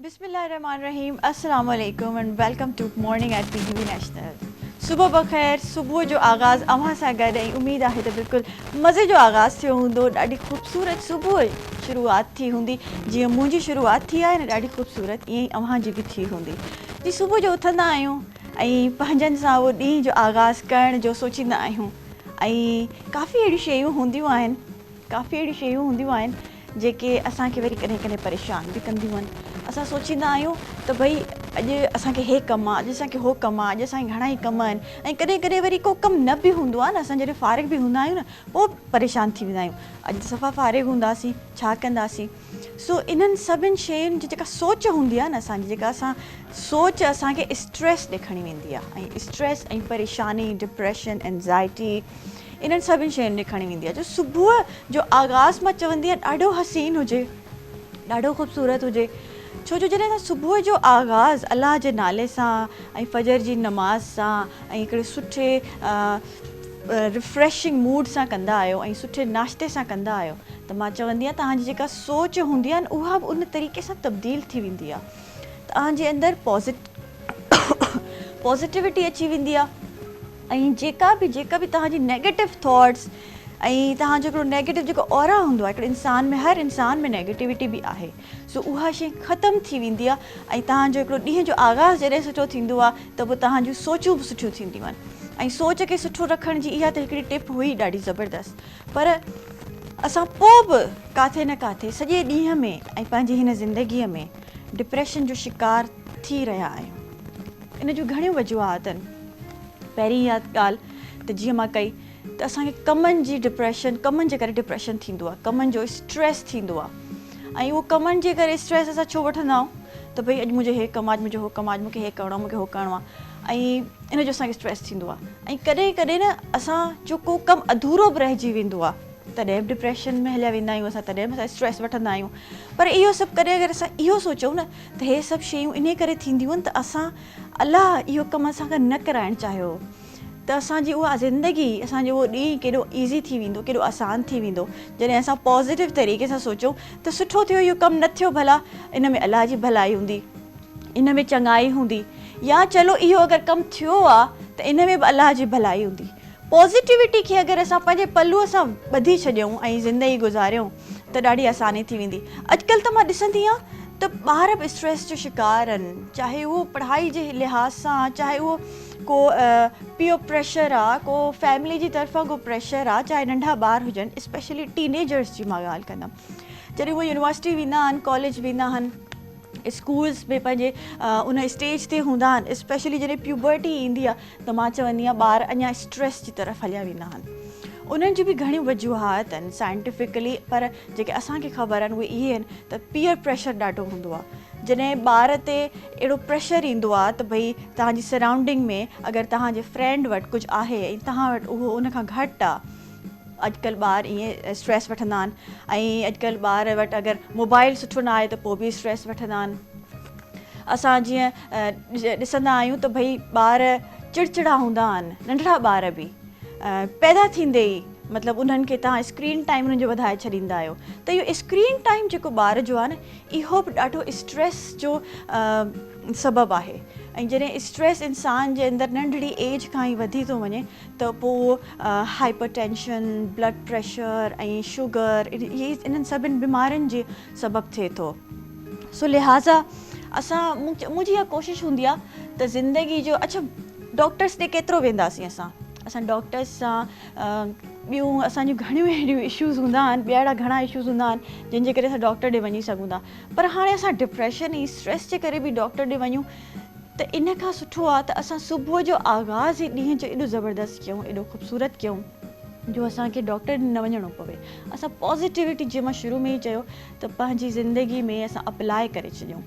बिस्मिल्लाहिर्रहमानिर्रहीम, अस्सलाम वालेकुम and welcome to morning at PGV national. सुबह बख़ैर। सुबुह जो आगाज़ अव्हां सां गॾु ऐं उमेद आहे त बिल्कुलु मज़े जो आगाज़ थियो हूंदो। ॾाढी ख़ूबसूरत सुबुह शुरूआत थी हूंदी, जीअं मुंहिंजी शुरूआत थी आहे न, ॾाढी ख़ूबसूरत ईअं ई अव्हां जी बि थी हूंदी। जी सुबुह जो उथंदा आहियूं ऐं पंहिंजनि सां उहो ॾींहं जो आगाज़ करण जो सोचींदा आहियूं ऐं काफ़ी अहिड़ियूं शयूं हूंदियूं आहिनि जेके असांखे वरी कॾहिं कॾहिं परेशान बि कंदियूं आहिनि। असां सोचींदा आहियूं त भई अॼु असांखे हे कमु आहे, अॼु असांखे हो कमु आहे, अॼु असांखे घणा ई कम आहिनि ऐं कॾहिं कॾहिं वरी को कमु न बि हूंदो आहे न। असां जॾहिं फ़ारिग बि हूंदा आहियूं न, पोइ परेशान थी वेंदा आहियूं, अॼु सफ़ा फ़ारिग हूंदासीं, छा कंदासीं। सो इन्हनि सभिनि शयुनि जी जेका सोच हूंदी आहे न असांजी, जेका सोच असांखे स्ट्रेस ॾेखारी वेंदी आहे ऐं स्ट्रेस ऐं परेशानी, डिप्रेशन, एंज़ाइटी, इन्हनि सभिनि शयुनि ॾेखारी वेंदी आहे। जो सुबुह जो आगाज़ मां चवंदी आहियां ॾाढो हसीन हुजे, ॾाढो ख़ूबसूरत हुजे। छो जो जॾहिं असां सुबुह जो आगाज़ अलाह जे नाले सां ऐं फजर जी नमाज़ सां ऐं हिकिड़े सुठे रिफ्रेशिंग मूड सां कंदा आहियो ऐं सुठे नाश्ते सां कंदा आहियो, त मां चवंदी आहियां तव्हांजी जेका सोच हूंदी आहे न, उहा बि उन तरीक़े सां तब्दील थी वेंदी आहे। तव्हांजे अंदरि पॉज़िटिविटी अची वेंदी आहे ऐं जेका बि तव्हांजी नेगेटिव थॉट्स ऐं तव्हांजो हिकिड़ो नेगेटिव जेको ऑरा हूंदो आहे, हिकिड़े इंसान में, हर इंसान में नेगेटिविटी बि आहे, सो उहा शइ ख़तमु थी वेंदी आहे ऐं तव्हांजो हिकिड़ो ॾींहं जो आगाज़ जॾहिं सुठो थींदो आहे त पोइ तव्हांजूं सोचूं बि सुठियूं थींदियूं आहिनि। ऐं सोच खे सुठो रखण जी इहा त हिकिड़ी टिप हुई ॾाढी ज़बरदस्त। पर असां पोइ बि किथे न किथे सॼे ॾींहं में ऐं पंहिंजी हिन ज़िंदगीअ में डिप्रेशन जो शिकार थी रहिया आहियूं। इन जूं घणियूं वजूहात आहिनि। पहिरीं इहा ॻाल्हि त जीअं मां कई त असांखे कमनि जे करे डिप्रेशन थींदो आहे, कमनि जो स्ट्रेस थींदो आहे ऐं उहो कमनि जे करे स्ट्रेस असां छो वठंदा आहियूं त भई अॼु मुंहिंजो हे कमु आहे, अॼु मुंहिंजो हो कमु आहे, अॼु मूंखे हे करिणो आहे, मूंखे हो करिणो आहे ऐं इन जो असांखे स्ट्रेस थींदो आहे। ऐं कॾहिं कॾहिं न असांजो को कमु अधूरो बि रहिजी वेंदो आहे, तॾहिं बि डिप्रेशन में हलिया वेंदा आहियूं असां, तॾहिं बि असां स्ट्रेस वठंदा आहियूं। पर इहो सभु करे अगरि असां इहो सोचूं न त हे सभु शयूं इन करे थींदियूं आहिनि त असां अलाह इहो कमु असां खां न कराइणु चाहियो, त असांजी उहा ज़िंदगी, असांजो उहो ॾींहुं केॾो ईज़ी थी वेंदो, केॾो आसानु थी वेंदो जॾहिं असां पॉज़िटिव तरीक़े सां सोचूं त सुठो थियो इहो कमु न थियो, भला इन में अलाह जी भलाई हूंदी, इन में चङाई हूंदी, या चलो इहो अगरि कमु थियो आहे त इन में बि अलाह जी भलाई हूंदी। पॉज़िटिविटी खे अगरि असां पंहिंजे पल्लूअ सां ॿधी छॾियूं ऐं ज़िंदगी गुज़ारियूं त ॾाढी आसानी थी वेंदी। अॼुकल्ह त मां ॾिसंदी आहियां त ॿार बि स्ट्रेस जो शिकार आहिनि, चाहे उहो पढ़ाई जे लिहाज़ सां, चाहे उहो को पीओ प्रेशर आहे, को फैमिली जी तरफ़ां को प्रेशर आहे, चाहे नंढा ॿार हुजनि, स्पेशली टीनेजर्स जी मां ॻाल्हि कंदमि। जॾहिं उहे यूनिवर्सिटी वेंदा आहिनि, कॉलेज वेंदा आहिनि, स्कूल्स में पंहिंजे उन स्टेज ते हूंदा आहिनि, स्पेशली जॾहिं प्यूबर्टी ईंदी आहे त मां चवंदी आहियां ॿार अञा स्ट्रेस जी तरफ़ हलिया वेंदा आहिनि। उन्हनि जी बि घणियूं वजूहात आहिनि साइंटिफिकली, पर जेके असांखे ख़बर आहिनि उहे इहे आहिनि त पीयर प्रेशर ॾाढो हूंदो आहे। जॾहिं ॿार ते अहिड़ो प्रेशर ईंदो आहे त भई तव्हांजी सराउंडिंग में अगरि तव्हांजे फ्रेंड वटि कुझु आहे ऐं तव्हां वटि उहो उनखां घटि आहे, अॼुकल्ह ॿार ईअं स्ट्रेस वठंदा आहिनि ऐं अॼुकल्ह ॿार वटि अगरि मोबाइल सुठो न आहे त पोइ बि स्ट्रेस वठंदा आहिनि। असां जीअं ॾिसंदा आहियूं त भई ॿार चिड़चिड़ा हूंदा आहिनि, नंढड़ा ॿार बि पैदा थींदे ई मतिलबु उन्हनि खे तव्हां स्क्रीन टाइम उन्हनि जो वधाए छॾींदा आहियो, त इहो स्क्रीन टाइम जेको ॿार जो आहे न, इहो बि ॾाढो स्ट्रेस जो सबबु आहे। ऐं जॾहिं स्ट्रेस इंसान जे अंदरि नंढड़ी एज खां ई वधी थो वञे त पोइ हाइपर टेंशन, ब्लड प्रेशर ऐं शुगर, इन्हनि सभिनि बीमारियुनि जे सबबु थिए थो। सो लिहाज़ा मुंहिंजी इहा कोशिशि हूंदी आहे त ज़िंदगी जो, अच्छा डॉक्टर्स ॾे केतिरो वेंदासीं असां डॉक्टर्स सां ॿियूं असांजूं घणियूं अहिड़ियूं इशूज़ हूंदा आहिनि, ॿिया घणा इशूज़ हूंदा आहिनि जंहिंजे करे असां डॉक्टर ॾे वञी सघूं था। पर हाणे असां डिप्रेशन ऐं स्ट्रेस जे करे बि डॉक्टर ॾे वञूं त इन खां सुठो आहे त असां सुबुह जो आगाज़ ई ॾींहं जो एॾो ज़बरदस्त कयूं, एॾो ख़ूबसूरत कयूं जो असांखे डॉक्टर ॾे न वञिणो पवे। असां पॉज़िटिविटी, जीअं मां शुरू में ई चयो, त पंहिंजी ज़िंदगी में असां अप्लाए करे छॾियूं।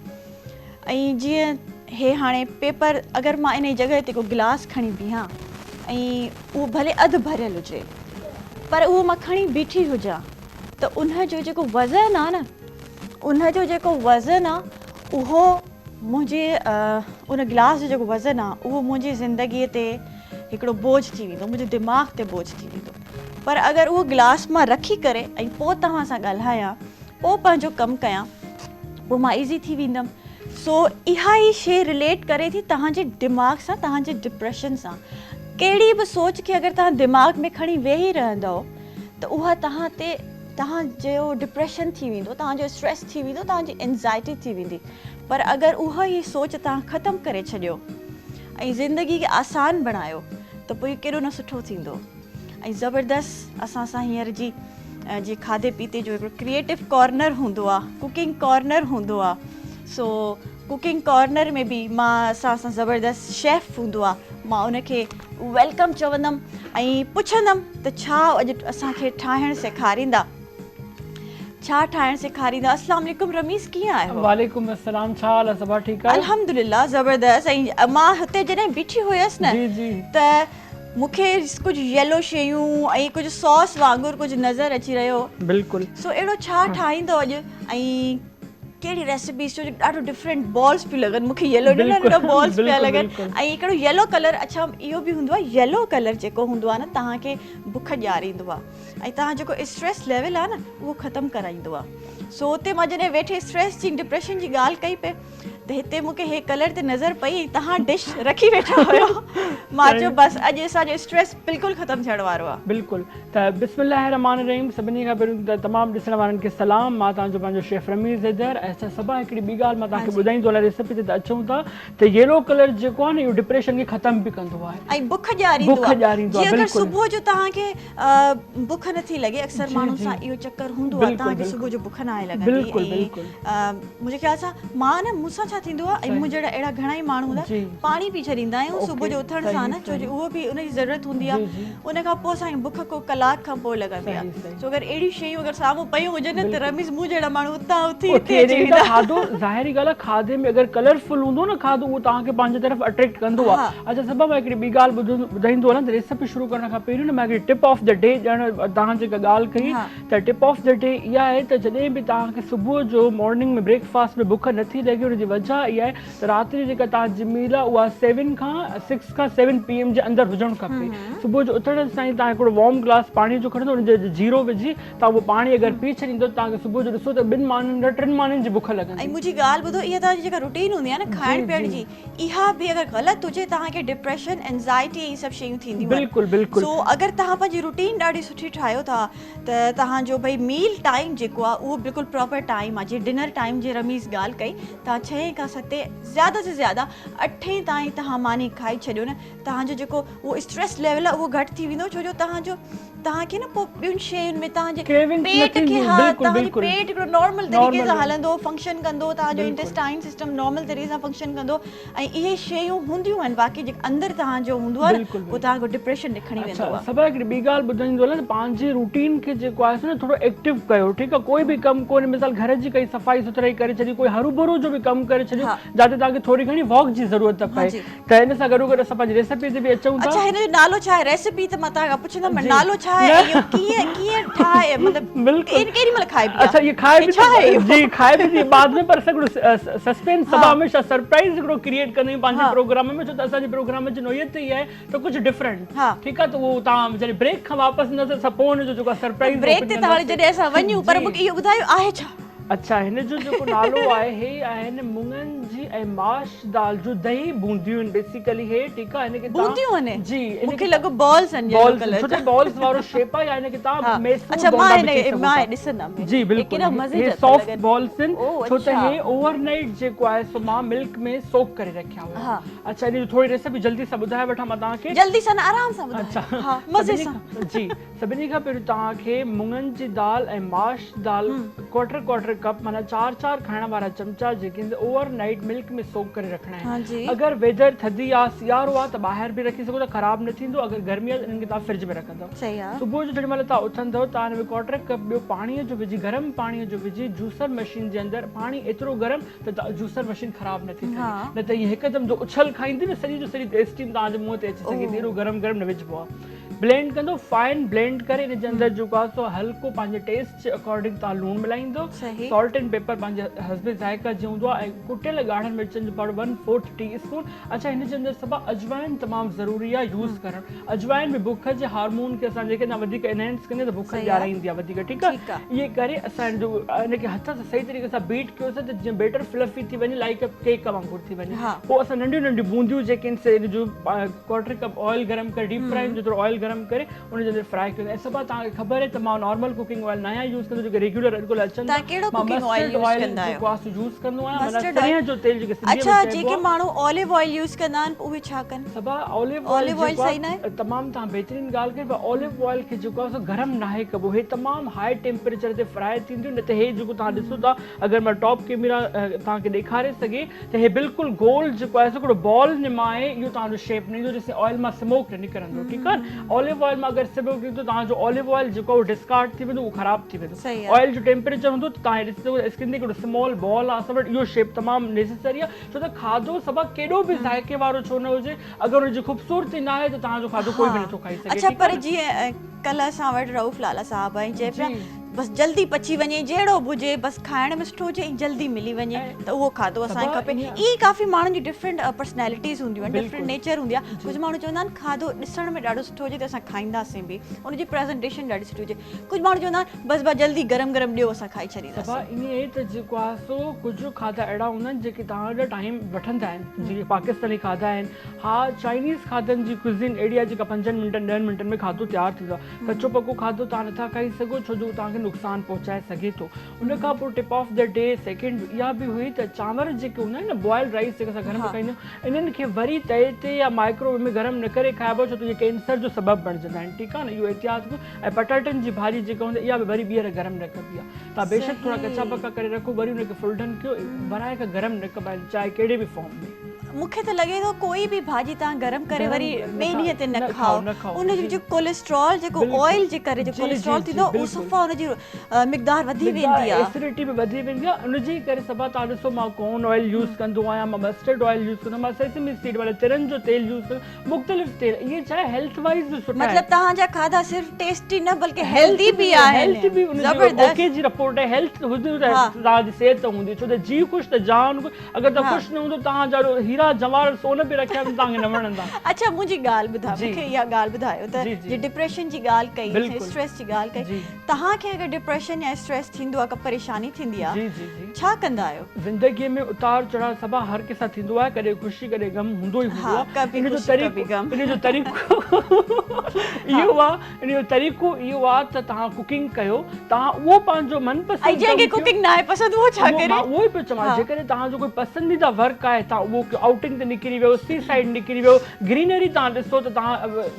ऐं जीअं हे हाणे पेपर, अगरि मां इन जॻह ते को गिलास खणी बीहां ऐं उहो भले अधु भरियल हुजे, पर उहो मां खणी बीठी हुजां, त उनजो जेको वज़न आहे न, उहो मुंहिंजे उन गिलास जो जेको वज़न आहे उहो मुंहिंजी ज़िंदगीअ ते हिकिड़ो बोझ थी वेंदो, मुंहिंजे दिमाग़ ते बोझ थी वेंदो। पर अगरि उहो गिलास मां रखी करे ऐं पोइ तव्हां सां ॻाल्हायां, पोइ पंहिंजो कमु कयां, पोइ मां ईज़ी थी वेंदमि। सो इहा ई शइ रिलेट करे थी तव्हांजे दिमाग़ सां, तव्हांजे डिप्रेशन सां। कहिड़ी बि सोच खे अगरि तव्हां दिमाग़ में खणी वेही रहंदव त उहा तव्हां ते तव्हांजो डिप्रेशन थी वेंदो, तव्हांजो स्ट्रेस थी वेंदो, तव्हांजी एंज़ाइटी थी वेंदी। पर अगरि उहा ई सोच तव्हां ख़तमु करे छॾियो ऐं ज़िंदगी खे आसान बणायो त पोइ केॾो न सुठो थींदो। ऐं ज़बरदस्त असां सां हींअर जी खाधे पीते जो हिकिड़ो क्रिएटिव कॉर्नर हूंदो आहे, कुकिंग कॉर्नर हूंदो आहे। सो कुकिंग कॉर्नर में बि असां सां ज़बरदस्त शेफ़ हूंदो आहे, मां उनखे वेलकम चवंदमि ऐं पुछंदमि त छा अॼु असांखे ठाहिणु सेखारींदा, छा ठाहिणु सेखारींदा। अस्सलाम वालेकुम रमीज़, कीअं आहियो? वालेकुम अस्सलाम, छा हाल आहे? सभा ठीकु आहे? अल्हम्दुलिल्लाह ज़बरदस्त। ऐं मां हुते जॾहिं बीठी हुयसि न जी जी त मूंखे कुझु येलो शयूं ऐं कुझु सॉस वांगुरु कुझु नज़र अची रहियो। बिल्कुलु। सो अहिड़ो छा ठाहींदो अॼु ऐं कहिड़ी रेसिपीज़ जो ॾाढो डिफरेंट बॉल्स पियूं लॻनि, मूंखे येलो ॾिनो बॉल्स पिया लॻनि ऐं हिकिड़ो येलो कलर। अच्छा इहो बि हूंदो आहे, येलो कलर जेको हूंदो आहे न तव्हांखे बुख ॾियारींदो आहे ऐं तव्हां जेको स्ट्रेस लेवल आहे न उहो ख़तमु कराईंदो आहे। सो हुते मां जॾहिं वेठे स्ट्रेस जी डिप्रेशन जी ॻाल्हि कई पे त हिते मूंखे हे कलर ते नज़र पई, तव्हां डिश रखी वेठा हुयो। मां चयो बसि अॼु असांजो स्ट्रेस बिल्कुलु ख़तमु थियण वारो आहे। बिल्कुलु। त बिस्मिल्लाह रहमान रहीम। सभिनी खां पहिरियों त तमामु ॾिसण वारनि खे सलाम। मां तव्हांजो पंहिंजो शेफ रमीज़ हैदर। ऐं असां सभा हिकिड़ी ॿी ॻाल्हि मां तव्हांखे ॿुधाईंदो हलां, रेसिपी ते त अचूं था त येलो कलर जेको आहे न इहो डिप्रेशन खे ख़तमु बि कंदो आहे ऐं बुख ॾियारींदो आहे। बिल्कुलु। अगरि सुबुह जो तव्हांखे बुख नथी लॻे, अक्सर माण्हुनि सां इहो चकर हूंदो आहे, तव्हांखे सुबुह जो बुख न आहे लॻंदी। मुंहिंजे ख़्याल सां मां न मूंसां छा थींदो आहे ऐं मुंहिंजे अहिड़ा घणा ई माण्हू हूंदा, पाणी पी छॾींदा आहियूं सुबुह जो उथण सां न, छो जो उहो बि उनजी ज़रूरत हूंदी आहे। उन खां पोइ असांखे बुख को कलाक खां पोइ लॻंदी आहे। सो अगरि अहिड़ी शयूं अगरि साम्हूं पयूं हुजनि त रमीज़ मूं जहिड़ा माण्हू उतां उथी हिते अची वेंदा। खाधो ज़ाहिरी ॻाल्हि आहे, खाधे में अगरि कलरफुल हूंदो न खाधो, उहो तव्हांखे पंहिंजे तरफ़ अट्रैक्ट कंदो आहे। अच्छा सभा मां हिकिड़ी ॿी ॻाल्हि ॿुधाईंदो हलां त रेसिपी शुरू करण खां पहिरियों न मां हिकिड़ी टिप ऑफ द डे ॼण तव्हां जेका ॻाल्हि कई त टिप ऑफ द डे इहा आहे त जॾहिं बि तव्हांखे सुबुह जो मॉर्निंग में ब्रेकफास्ट में बुख नथी लॻे, हुनजी वजह इहा आहे त राति जी जेका तव्हांजी मील आहे उहा 6 खां 7 PM जे अंदरि हुजणु खपे। सुबुह जो उथण सां तव्हां हिकिड़ो वॉर्म ग्लास पाणी जो खणंदो, हुनजे जीरो विझी तव्हां उहो पाणी अगरि पी छॾींदो तव्हांखे सुबुह जो ॾिसो त 2 माण्हुनि या 3 माण्हुनि जी बुख लॻंदी। ऐं मुंहिंजी ॻाल्हि ॿुधो, इहा तव्हांजी जेका रूटीन हूंदी आहे न खाइण पीअण जी, इहा बि अगरि ग़लति हुजे तव्हांखे डिप्रेशन, एंज़ाइटी इहे सभु शयूं थींदियूं। बिल्कुलु बिल्कुलु। सो अगरि तव्हां पंहिंजी रूटीन ॾाढी सुठी ठाहियो था त तव्हांजो भई मील टाइम जेको आहे उहो बिल्कुलु प्रॉपर टाइम आहे। जीअं डिनर टाइम जी रमीज़ ॻाल्हि कई, तव्हां 6 खां 7 ज़्यादा से ज़्यादा 8 ताईं तव्हां मानी खाई छॾियो न, तव्हांजो जेको उहो स्ट्रेस लेवल आहे उहो घटि थी वेंदो। छो जो तव्हांखे न पोइ ॿियुनि शयुनि में तव्हांजे पेट खे तव्हांजो पेट हिकिड़ो नॉर्मल तरीक़े सां हलंदो, फंक्शन कंदो, तव्हांजो इंटेस्टाइन सिस्टम नॉर्मल तरीक़े सां फंक्शन कंदो ऐं इहे शयूं हूंदियूं आहिनि। बाक़ी जेको अंदरि तव्हांजो हूंदो आहे उहो तव्हांखे डिप्रेशन ॾेखारी वेंदो आहे। सभा हिकिड़ी ॿी ॻाल्हि ॿुधाईंदो हलां, पंहिंजे रूटीन खे जेको आहे न थोरो एक्टिव कयो, ठीकु आहे। कोई बि कमु कोन्हे, मिसाल घर जी कई सफ़ाई सुथराई करे छॾी, कोई हरू भरू जो बि कमु करे छॾियो जिते तव्हांखे थोरी घणी वॉक जी ज़रूरत पए। त हिन सां गॾो गॾु असां पंहिंजी रेसिपी ते बि अचूं था। अच्छा हिनजो नालो छा आहे? रेसिपी त मां तव्हां पुछंदमि, नालो छा आहे? कीअं ठाहे, मतलब केॾी महिल खाइबी आहे? अच्छा ये खाए भी जी खाए भी बाद में, पर सस्पेंस सभा हमेशा सरप्राइज हिकिड़ो क्रिएट कंदा आहियूं पंहिंजे प्रोग्राम में। छो त असांजे प्रोग्राम जी नोयत ई आहे त कुझु डिफरेंट, ठीकु आहे। त उहो तव्हां जॾहिं ब्रेक खां वापसि ईंदो त पोइ हुनजो जेको सरप्राइज ब्रेक ते त हाणे जॾहिं असां वञूं, पर मूंखे इहो ॿुधायो आहे छा? अच्छा हिन जो जेको नालो आहे हे आहिनि मुङनि जी ऐं माश दाल जो दही बूंदियूं आहिनि बेसिकली हे, ठीकु आहे। हिनखे बूंदियूं आहिनि जी, मूंखे लॻो बॉल्स आहिनि, येलो कलर छोटे बॉल्स वारो शेप आहे। यानी कि तव्हां मेसू अच्छा मां ॾिसंदमि जी बिल्कुलु। हे सॉफ्ट बॉल्स आहिनि छो त हे ओवरनाइट जेको आहे सो मां मिल्क में सोक करे रखिया हुआ। अच्छा इन जो थोरी रेसिपी जल्दी सां ॿुधाए वठां मां तव्हांखे, जल्दी सां आराम सां ॿुधायो। अच्छा मज़े सां जी। सभिनी खां पहिरियों तव्हांखे मुङनि जी दाल ऐं माश दाल क्वार्टर कप माना 4 खाइण वारा चमचा जेके ओवरनाइट मिल्क में सोक करे रखना है। अगर वेदर थधी आ, सियारो आ त ॿाहिरि बि रखी सघो था, ख़राब न थींदो। अगर गर्मी आहे त इनखे तव्हां फ्रिज में रखंदव। सही आहे। सुबुह जो जेॾीमहिल तव्हां उथंदव तव्हां हिन में क्वार्टर कप ॿियो पाणीअ जो विझी, गरम पाणीअ जो विझी जूसर मशीन जे अंदरि, पाणी एतिरो गरम त जूसर मशीन ख़राब न थी सघे, न त हीअ हिकदमि जो उछल खाईंदी न सॼी जो सॼी स्टीम तव्हांजे मुंहं ते अची सघे थी, एॾो गरम न विझिबो आहे। ब्लेंड कंदो फाइन ब्लेंड करे इन जे अंदर जेको आहे सो हल्को पंहिंजे टेस्ट जे अकॉर्डिंग तव्हां लूण मिलाईंदो सही। सॉल्ट एंड पेपर पंहिंजे हस्बे ज़ाइका जो हूंदो आहे ऐं कुटियल ॻाढ़नि मिर्चनि जो पाउडर 1/4 टीस्पून। अच्छा हिन जे अंदर सभु अजवाइन तमामु ज़रूरी आहे यूज़ करणु। अजवाइन में बुख जे हार्मोन खे असां जेके न वधीक एनहेंस कंदे त बुख ॼाराईंदी आहे वधीक, ठीकु आहे। इहे करे असां इनखे हथ सां सही तरीक़े सां बीट कयोसीं त जीअं बैटर फ्लफी थी वञे लाइक केक वांगुरु थी वञे। पोइ असां नंढियूं नंढियूं बूंदियूं जेके आहिनि से जो 1/4 कप ऑयल गरम करे डीप फ्राई जेतिरो ऑयल गरम करे उन जे अंदर फ्राई कयो। ऐं सभु तव्हांखे ख़बर आहे त मां नॉर्मल कुकिंग ऑयल नया यूज़ कंदो जेके रेगुलर अॼुकल्ह अचनि तव्हां कहिड़ो कुकिंग ऑयल यूज़ कंदा आहियो? जेको आहे यूज़ कंदो आहियां माना सरैं जो तेल जेके सिंधीअ में अच्छा चइबो जेके आहे। माण्हू ऑलिव ऑयल यूज़ कंदा आहिनि उहे छा कनि? सभा ऑलिव ऑलिव ऑयल सही न आहे? तमामु तव्हां बहितरीन ॻाल्हि कई, पर ऑलिव ऑयल खे जेको आहे सो गरम नाहे कबो, हे तमामु हाई टेम्परेचर ते फ्राई थींदियूं। न त हे जेको तव्हां ॾिसो था अगरि मां टॉप कैमरा तव्हांखे ॾेखारे सघे त हे बिल्कुलु गोल जेको आहे हिकिड़ो बॉल निमा आहे, इहो तव्हांजो शेप न ईंदो जेसिताईं ऑयल मां स्मोक न निकिरंदो, ठीकु आहे। ऑलिव ऑयल मां अगरि स्मोक ईंदो तव्हांजो ऑलिव ऑयल जेको आहे डिस्कार्ड थी वेंदो, उहो ख़राबु थी वेंदो। ऑयल जो टेम्परेचर हूंदो त तव्हां ॾिसंदो स्किन ते हिकिड़ो स्मॉल बॉल आहे, असां वटि इहो शेप तमामु नेसेसरी आहे। छो त खाधो सभु केॾो बि ज़ाइके वारो छो न हुजे, अगरि हुनजी ख़ूबसूरती न आहे त तव्हांजो खाधो कोई बि नथो खाई सघे। अच्छा पर जीअं कल्ह असां वटि रऊफ़ लाला साहब आहिनि चए पिया बसि जल्दी पची वञे, जहिड़ो बि हुजे बसि खाइण में सुठो हुजे ऐं जल्दी मिली वञे त उहो खाधो असांखे खपे। इहे काफ़ी माण्हुनि जी डिफरेंट पर्सनैलिटीज़ हूंदियूं आहिनि, डिफरेंट नेचर हूंदी आहे। कुझु माण्हू चवंदा आहिनि खाधो ॾिसण में ॾाढो सुठो हुजे त असां खाईंदासीं बि, उनजी प्रेज़ेंटेशन ॾाढी सुठी हुजे। कुझु माण्हू चवंदा आहिनि बसि बसि जल्दी गरम गरम ॾियो असां खाई छॾींदासीं। ईअं त जेको आहे सो कुझु खाधा अहिड़ा हूंदा आहिनि जेके तव्हांजा टाइम वठंदा आहिनि, जीअं पाकिस्तानी खाधा आहिनि। हा चाइनीज़ खाधनि जी कुज़िन अहिड़ी आहे जेका 5 मिंटनि 10 मिंटनि में खाधो तयारु थींदो आहे। कचो पको खाधो तव्हां नथा खाई सघो छो जो तव्हांखे नुक़सानु पहुचाए सघे थो। उन खां पोइ tip of the day second इहा बि हुई त चांवर जेके हूंदा आहिनि न बॉइल्ड राइस जेके असां घर में खाईंदा आहियूं, इन्हनि खे वरी तए ते या माइक्रोवेव में गरम न करे खाइबो छो त इहे कैंसर जो सबबु बणिजंदा आहिनि, ठीकु आहे न, इहो एहतियात कयो। ऐं पटाटनि जी भाॼी जेका हूंदी इहा बि वरी ॿीहर गरम न कबी आहे। तव्हां बेशक थोरा कचा पका करे रखो, वरी हुनखे फुल्डन कयो, बनाए करे गरम न कबा आहिनि चाहे कहिड़े बि फॉर्म में। मूंखे त लॻे थो कोई बि भाॼी तव्हां गरम करे वरी ॿिए ॾींहं ते न खाओ, उनजो जो कोलेस्ट्रॉल जेको ऑयल जे करे जो कोलेस्ट्रॉल थींदो उहो सफ़ा उनजी मिक़दार वधी वेंदी आहे, एसिडिटी बि वधी वेंदी आहे। उनजे करे सभा तव्हां ॾिसो मां कॉर्न ऑयल यूज़ कंदो आहियां, मां मस्टर्ड ऑयल यूज़ कंदो आहियां, मां सेसमी सीड वारे तिरनि जो तेल यूज़ कंदो, मुख़्तलिफ़ तेल। इहे छा आहे हेल्थ वाइज़ बि सुठा आहिनि। मतिलबु तव्हांजा खाधा सिर्फ़ टेस्टी न बल्कि हेल्दी बि आहिनि। हेल्थ बि उनजी ओके जी रिपोर्ट आहे, हेल्थ हुजे त तव्हांजी सिहत हूंदी, छो त जी ख़ुशि त जान ख़ुशि। अगरि तव्हां ख़ुशि न हूंदो तव्हांजा हीरा जवाहर सोन बि रखिया तव्हांखे न वणंदा। अच्छा मुंहिंजी ॻाल्हि ॿुधायो, मूंखे इहा ॻाल्हि ॿुधायो त जे डिप्रेशन जी ॻाल्हि कई, स्ट्रेस जी ॻाल्हि कई, तव्हांखे अगरि डिप्रेशन या स्ट्रेस थींदो आहे, का परेशानी थींदी आहे, छा कंदा आहियो? ज़िंदगीअ में उतार चढ़ाव सभा हर कंहिंसां थींदो आहे, कॾहिं ख़ुशी कॾहिं गम हूंदो ई हूंदो आहे। इन जो तरीक़ो इहो आहे त तव्हां कुकिंग कयो, तव्हां उहो पंहिंजो मनपसंदि जंहिंखे कुकिंग न आहे पसंदि उहो छा करे? मां उहो ई पियो चवां, जेकॾहिं तव्हांजो कोई पसंदीदा वर्क आहे तव्हां उहो आउटिंग ते निकिरी वियो, सी साइड निकिरी वियो, ग्रीनरी तव्हां ॾिसो त तव्हां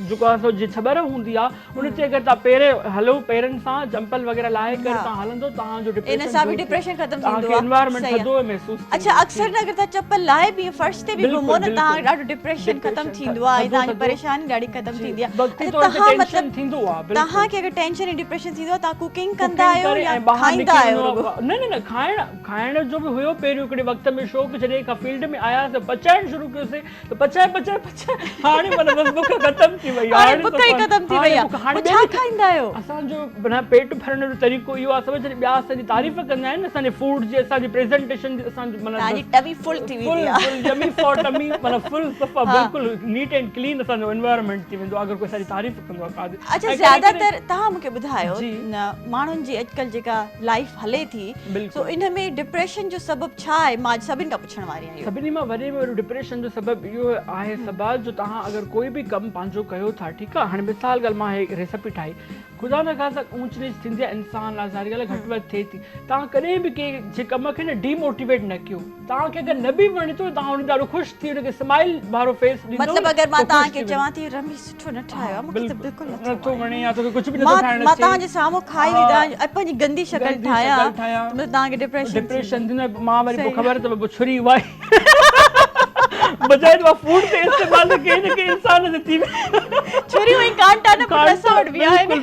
जेको आहे सो जीअं छबर हूंदी आहे उन ते अगरि तव्हां पेरनि सां चंपल वग़ैरह लाहे करे तव्हां हलंदो तव्हांजो डिप्रेशन ख़तम थींदो आहे, एनवायरनमेंट थधो महसूस। अच्छा अक्सर न अगरि तव्हां चप्पल लाहे बि फर्श ते बि घुमो न तव्हां ॾाढो डिप्रेशन ख़तम थींदो आहे, तव्हांजी परेशानी ॾाढी ख़तम थींदी आहे। तव्हां मतिलबु तव्हांखे अगरि टेंशन ऐं डिप्रेशन थींदो आहे तव्हां कुकिंग कंदा आहियो या खाईंदा आहियो? न खाइण जो बि हुयो पहिरियों हिकिड़े वक़्त में शौक़ु, जॾहिं खां फील्ड में आयासीं पचाइण शुरू कयोसीं त पचाए हाणे माना बसि बुख ख़तम थी वई आहे, बुख ई ख़तम थी वई आहे। छा खाईंदा आहियो? असांजो माना पेट भरण जो तरीक़ो इहो आहे, सभु जॾहिं ॿिया असांजी तारीफ़ कंदा आहिनि असांजे फूड जी, असांजी प्रेज़ेंटेशन जी, असांजी माना टमी फुल थी वेंदी आहे, टमी फॉर टमी माना फुल सफ़ा बिल्कुलु नीट एंड क्लीन असांजो एनवायरनमेंट थी वेंदो अगरि कोई असांजी तारीफ़ कंदो आहे खाधे। अच्छा ज़्यादातर तव्हां मूंखे ॿुधायो माण्हुनि जी अॼुकल्ह जेका लाइफ हले थी सो इन में डिप्रेशन जो सबबु छा आहे? मां सभिनि खां पुछण वारी आहियां। सभिनी मां वॾे में वॾो डिप्रेशन जो सबबु इहो आहे सबा जो तव्हां अगरि कोई बि कमु पंहिंजो कयो था, ठीकु आहे, हाणे मिसाल ॻाल्हि मां हिकु रेसिपी ठाही, ख़ुदा न ख़ासा ऊंच नीच थींदी आहे, इंसान आहे, ज़ाहिर ॻाल्हि घटि वधि थिए थी, तव्हां कॾहिं बि कंहिं कम खे न डीमोटिवेट न कयो। तव्हांखे अगरि न बि वणे थो तव्हां हुन ॾाढो ख़ुशि थी हुनखे स्माइल वारो फेस ॾींदो। मतिलबु अगरि मां तव्हांखे चवां थी रमी सुठो न ठाहियो आहे, मूंखे त बिल्कुलु नथो वणे या तोखे कुझु बि नथो ठाहिण मां तव्हांजे साम्हूं खाई विधा पंहिंजी गंदी शक्ल ठाहियां तव्हांखे डिप्रेशन मां वरी पोइ ख़बर अथव छुरी वाई बजाए तो फूड ते इस्तेमाल के न के इंसान जे थी छुरी हुई कांटा न पर असां वटि बि आहे न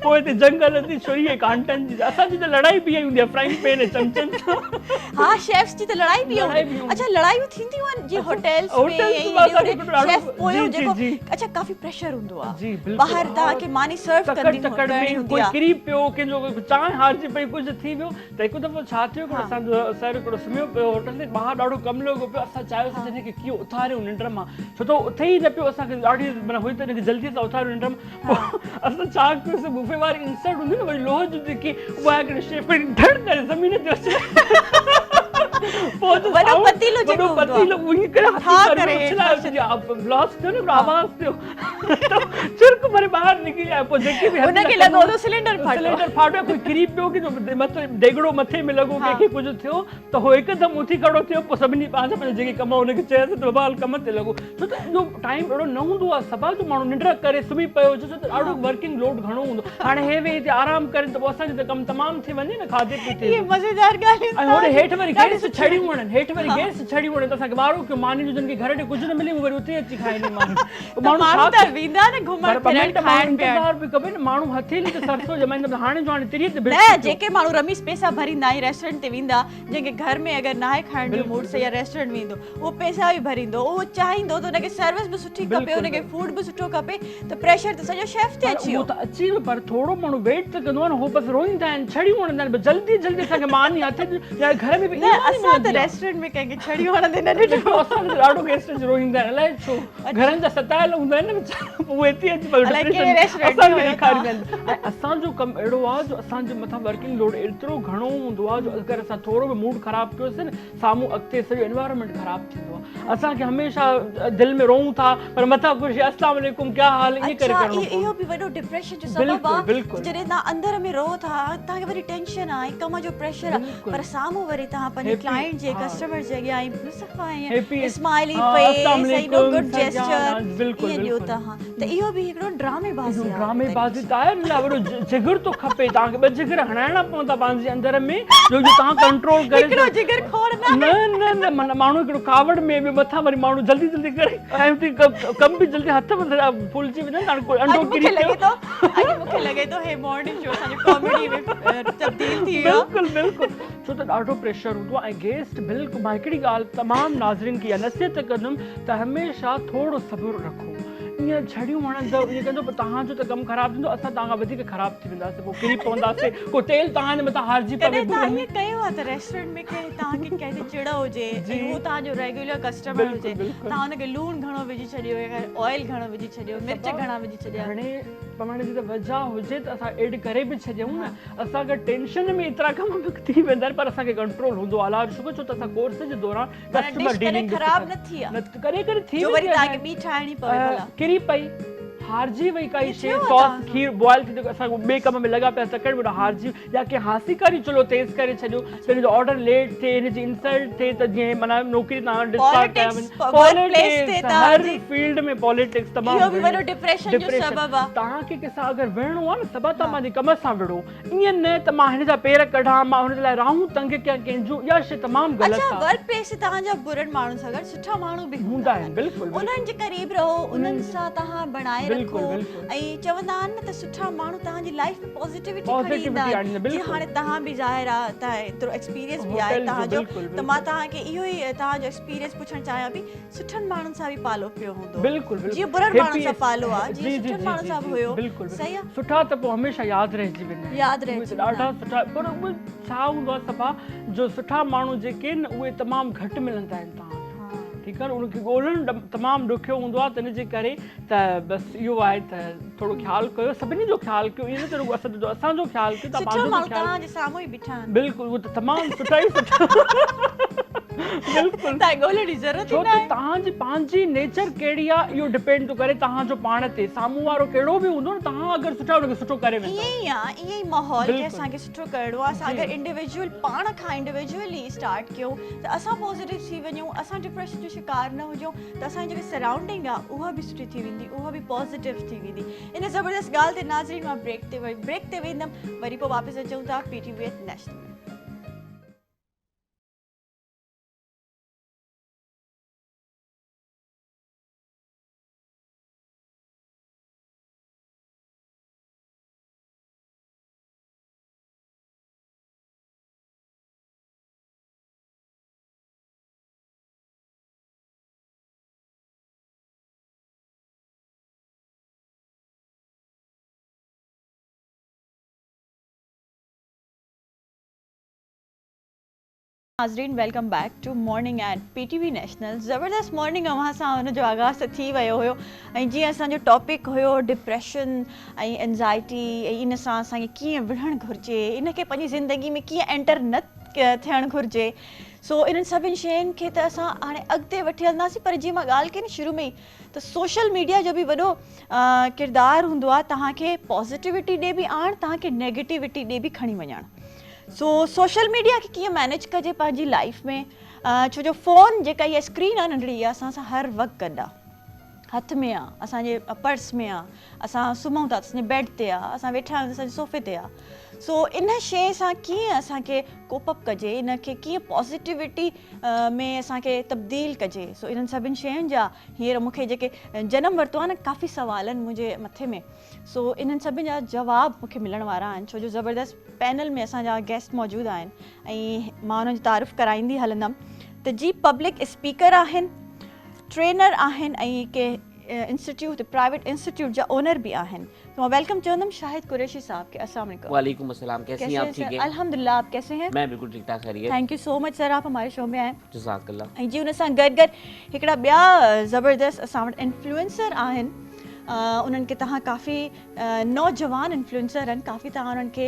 पोइ ते जंगल जी छुरी ऐं कांटनि जी असांजी त लड़ाई बि हूंदी आहे फ्राइंग पैन ऐं चमचनि सां हाँ शेफ्स जी त लड़ाई बि लड़ाई बि हूंदी हूंदी। अच्छा लड़ाइयूं थींदियूं आहिनि जीअं होटल्स में होटल्स में असांखे शेफ पोयो जी, जेको जी। अच्छा काफ़ी प्रेशर हूंदो आहे जी बिल्कुलु ॿाहिरि तव्हांखे मानी सर्व कंदी तकड़ करणी में हूंदी कोई आहे किरी पियो कंहिंजो चांहि हारजी पई कुझु थी वियो त हिकु दफ़ो छा थियो हिकिड़ो असांजो सर हिकिड़ो सुम्हियो पियो होटल ते ॿाहिरि ॾाढो कमु लॻो पियो असां चाहियोसीं जॾहिं की कीअं उथारियूं निंड मां छो त उथे ई न पियो असांखे ॾाढी माना हुई त हिनखे जल्दी सां उथारियूं निंड मां पोइ असां छा कयोसीं बुफे वारी इंसर्ट हूंदी न वरी लोह जी जेकी उहा हिकिड़े शेफ धड़ करे ज़मीन ते अचे पोइ त वॾो पतीलो जेको वॾो हूंदो पतीलो उही करे हा हथी करे उछलायो ब्लास्ट थियो न आवाज़ थियो त चिरक भरे ॿाहिरि निकिरी आयो पोइ जेके बि हुनखे लॻो तो सिलेंडर फाटो कोई किरी पियो की मथे डेगड़ो मथे में लॻो कंहिंखे कुझु थियो त हो हिकदमि उथी खड़ो थियो पोइ सभिनी पंहिंजा जेके कम हुनखे चयसि त बाबा कम ते लॻो छो त इहो टाइम अहिड़ो न हूंदो आहे सभा जो माण्हू निंड करे सुम्ही पियो छो त ॾाढो वर्किंग लोड घणो हूंदो हाणे हे वेही हिते आराम करे त पोइ असांजो त कमु तमामु थी वञे न खाधे पीते ये मज़ेदार ॻाल्हि ऐं होॾे हेठि वरी गैस छड़ियूं वणनि हेठि वरी गैस छड़ियूं वणनि त असांखे वारो कयो मानी जो जिन खे घर ॾे कुझु न मिले वरी उते अची खाईंदी मानी माण्हू त वेंदा न घुमण फिरण खाइण पीअण इंतज़ार बि कबे न माण्हू हथेली ते सरसो जमाईंदा हाणे जो हाणे तिरीअ ते न जेके माण्हू रमीस पैसा भरींदा आहिनि रेस्टोरेंट ते वेंदा जंहिंखे घर में अगरि नाहे खाइण जो मूड से या रेस्टोरेंट वेंदो उहो पैसा बि भरींदो उहो चाहींदो त हुनखे सर्विस बि सुठी खपे हुनखे फूड बि सुठो खपे त प्रेशर त सॼो शेफ ते अची वियो त अची वियो पर थोरो माण्हू वेट त कंदो आहे न हो बसि रोईंदा आहिनि छड़ियूं वणंदा आहिनि जल्दी जल्दी असांखे मानी हथ या घर में बि न असां त रेस्टोरेंट में कंहिंखे छड़ियूं वणंदे न ॾिठो असांखे त ॾाढो गेस्ट रोईंदा आहिनि अलाए छो घरनि जा सतायल हूंदा आहिनि न वीचारा उहे हिते अची असांखे ॾेखारींदा आहिनि ऐं असांजो कमु अहिड़ो आहे जो असांजे मथां वर्किंग लोड एतिरो घणो हूंदो आहे जो अगरि असां थोरो बि मूड ख़राबु कयोसीं न साम्हूं अॻिते सॼो एनवायरमेंट ख़राबु थींदो आहे असांखे हमेशह दिलि में रोऊं था पर मथां कुझु अस्सलाम वालेकुम क्या हाल ईअं करे करिणो इहो बि वॾो डिप्रेशन जो सबबु आहे जॾहिं तव्हां अंदरि में रहो था तव्हांखे वरी टेंशन आहे कम जो प्रेशर आहे पर साम्हूं वरी तव्हां पंहिंजे क्लाइंट जे कस्टमर जे अॻियां मुसफ़ा स्माइली फेस गुड जेस्चर ईअं ॾियो तव्हां त इहो बि हिकिड़ो ड्रामेबाज़ी त आहे न वॾो जिगर थो खपे तव्हांखे ॿ जिगर हणाइणा पवंदा पंहिंजे अंदर में जो तव्हां कंट्रोल करे हिकिड़ो जिगर खोड़ न न न माना माण्हू हिकिड़ो कावड़ में बि मथां वरी माण्हू जल्दी जल्दी करे ऐं कम बि जल्दी हथ में फुलिजी वञनि हाणे कोई अंडो किरी मूंखे लॻे थो हे मॉर्निंग शो असांजो कॉमेडी में तब्दील थी वियो बिल्कुलु बिल्कुलु छो त ॾाढो प्रेशर हूंदो आहे ऐं गेस्ट बिल्कुलु मां हिकिड़ी ॻाल्हि तमामु नाज़रीन खे नसीहत कंदुमि त हमेशह थोरो सब्र रखो ईअं छड़ियूं वणंदव ईअं कंदो पर तव्हांजो त कमु ख़राबु थींदो असां तव्हां खां वधीक ख़राबु थी वेंदासीं पोइ किरी पवंदासीं को तेल तव्हांजे मथां हारजी पवे तव्हां ईअं कयो आहे त रेस्टोरेंट में तव्हांखे कंहिंजे चिड़ हुजे उहो तव्हांजो रेगुलर कस्टमर हुजे तव्हां हुनखे लूणु घणो विझी छॾियो या ऑयल घणो विझी छॾियो मिर्च घणा विझी छॾिया हाणे पवण जी त वजह हुजे त असां एड करे बि छॾियूं न असांखे टेंशन में एतिरा कम थी वेंदा आहिनि पर असांखे कंट्रोल हूंदो आहे अलाह शुक्र छो त असां कोर्स जे दौरान कस्टमर डीलिंग ख़राबु न थी आहे करे करे थी जो वरी तव्हांखे ॿी ठाहिणी पवे भला किरी पई हारजी वही काई शे सॉस खीर बॉयल थी असां ॿिए कम में लॻा पिया तकड़ि में हारजी या के हासी करी चलो तेज़ करे छॾियो त हिनजो ऑर्डर लेट थिए हिनजी इंसल्ट थिए त जीअं माना नौकिरी तव्हां डिस्कार्ड कया वञे पॉलिटिक्स हर फील्ड में पॉलिटिक्स तमामु इहो बि वॾो डिप्रेशन जो सबबु आहे तव्हांखे कंहिंसां अगरि विढ़णो आहे न सभा तव्हां पंहिंजे कम सां विढ़ो ईअं न त मां हिन जा पेर कढां मां हुन जे लाइ राहूं तंग कयां कंहिंजूं इहा शइ तमामु ग़लति आहे वर्क प्लेस ते तव्हांजा बुरनि माण्हुनि सां गॾु सुठा माण्हू बि हूंदा आहिनि बिल्कुलु उन्हनि जे क़रीब रहो उन्हनि सां तव्हां बणाए रखो ऐं चवंदा आहिनि न त सुठा माण्हू तव्हांजी लाइफ में पॉज़िटिविटी खणी ईंदा आहिनि जीअं हाणे तव्हां बि ज़ाहिर आहे त एतिरो एक्सपीरियंस बि आहे तव्हांजो त मां तव्हांखे इहो ई तव्हांजो एक्सपीरियंस पुछणु चाहियां पई सुठनि माण्हुनि सां बि पालो पियो हूंदो जीअं बुरनि माण्हुनि सां पालो आहे जीअं सुठनि माण्हुनि सां बि हुयो सही आहे सुठा त पोइ हमेशह यादि रहिजी वेंदा आहिनि यादि रहिजी ॾाढा सुठा पर उहे छा हूंदो आहे सभा जो सुठा माण्हू जेके आहिनि उहे तमामु घटि मिलंदा आहिनि तव्हां ठीकु आहे उनखे ॻोल्हणु तमामु ॾुखियो हूंदो आहे त हिन जे करे त बसि इहो आहे त थोरो ख़्यालु कयो सभिनी जो ख़्यालु कयो ईअं न त रुॻो असांजो ख़्यालु कयो तव्हां बिल्कुलु उहो त तमामु सुठा ई सुठा तव्हांजी पंहिंजी नेचर कहिड़ी आहे इहो डिपेंड थो करे तव्हांजो पाण ते साम्हूं वारो कहिड़ो बि हूंदो न तव्हां अगरि सुठा हुनखे सुठो करे वेंदो ईअं ई आहे ईअं ई माहौल खे असांखे सुठो करिणो आहे असां अगरि इंडिविजुअल पाण खां इंडिविजुअली स्टार्ट कयूं त असां पॉज़िटिव थी वञूं असां डिप्रेशन जो शिकार न हुजूं त असांजी जेकी सराउंडिंग आहे उहा बि सुठी थी वेंदी उहा बि पॉज़िटिव थी वेंदी इन ज़बरदस्त ॻाल्हि ते नाज़रीन मां ब्रेक ते वेंदमि वरी पोइ वापसि अचूं था PTV नेशनल में नाज़रीन welcome back to morning at PTV national. ज़बरदस्त मॉर्निंग अवां सां हुन जो आगाज़ थी वियो हुयो ऐं जीअं असांजो टॉपिक हुयो डिप्रेशन ऐं एंज़ाइटी ऐं इन सां असांखे कीअं विढ़णु घुरिजे, इनखे पंहिंजी ज़िंदगी में कीअं एंटर न थियणु घुरिजे। सो इन्हनि सभिनि शयुनि खे त असां हाणे अॻिते वठी हलंदासीं, पर जीअं मां ॻाल्हि कई न शुरू में ई, त सोशल मीडिया जो बि वॾो किरदारु हूंदो आहे तव्हांखे पॉज़िटिविटी ॾे बि आणणु, तव्हांखे नेगेटिविटी ॾे बि खणी वञणु। सोशल मीडिया खे कीअं मैनेज कजे पंहिंजी लाइफ में, छो जो फ़ोन जेका इहा स्क्रीन आहे नंढड़ी, इहा असां सां हर वक़्तु गॾु आहे, हथ में आहे, असांजे पर्स में आहे, असां सुम्हूं था असांजे बेड ते आहे, असां वेठा आहियूं असांजे सोफ़े ते आहे। सो इन शइ सां कीअं असांखे कोप अप कजे, इनखे कीअं पॉज़िटिविटी में असांखे तब्दील कजे। सो इन्हनि सभिनि शयुनि जा हींअर मूंखे जेके जनम वरितो आहे न, काफ़ी सवालनि मुंहिंजे मथे में, सो इन्हनि सभिनि जा जवाब मूंखे मिलण वारा आहिनि, छो जो ज़बरदस्त पैनल में असांजा गेस्ट मौजूदु आहिनि ऐं मां उन्हनि जी तारीफ़ कराईंदी हलंदमि। त जी पब्लिक स्पीकर आहिनि, ट्रेनर आहिनि ऐं के इंस्टीट्यूट प्राइवेट इंस्टीट्यूट जा ओनर भी आहिनि। तो मैं वेलकम चवंदम शाहिद कुरैशी साहब के। अस्सलाम वालेकुम। वालेकुम अस्सलाम, कैसी हैं आप? ठीक हैं? अल्हम्दुलिल्लाह, आप कैसे हैं? मैं बिल्कुल ठीक ठाक खैरियत। Thank you so much sir, आप हमारे शो में आए। जज़ाकल्लाह। ऐं जी उन सां गॾु गॾु हिकिड़ा ॿिया ज़बरदस्त असां वटि इन्फ्लुएंसर आहिनि, उन्हनि खे तव्हां काफ़ी नौजवान इन्फ्लुएंसर आहिनि, काफ़ी तव्हां उन्हनि खे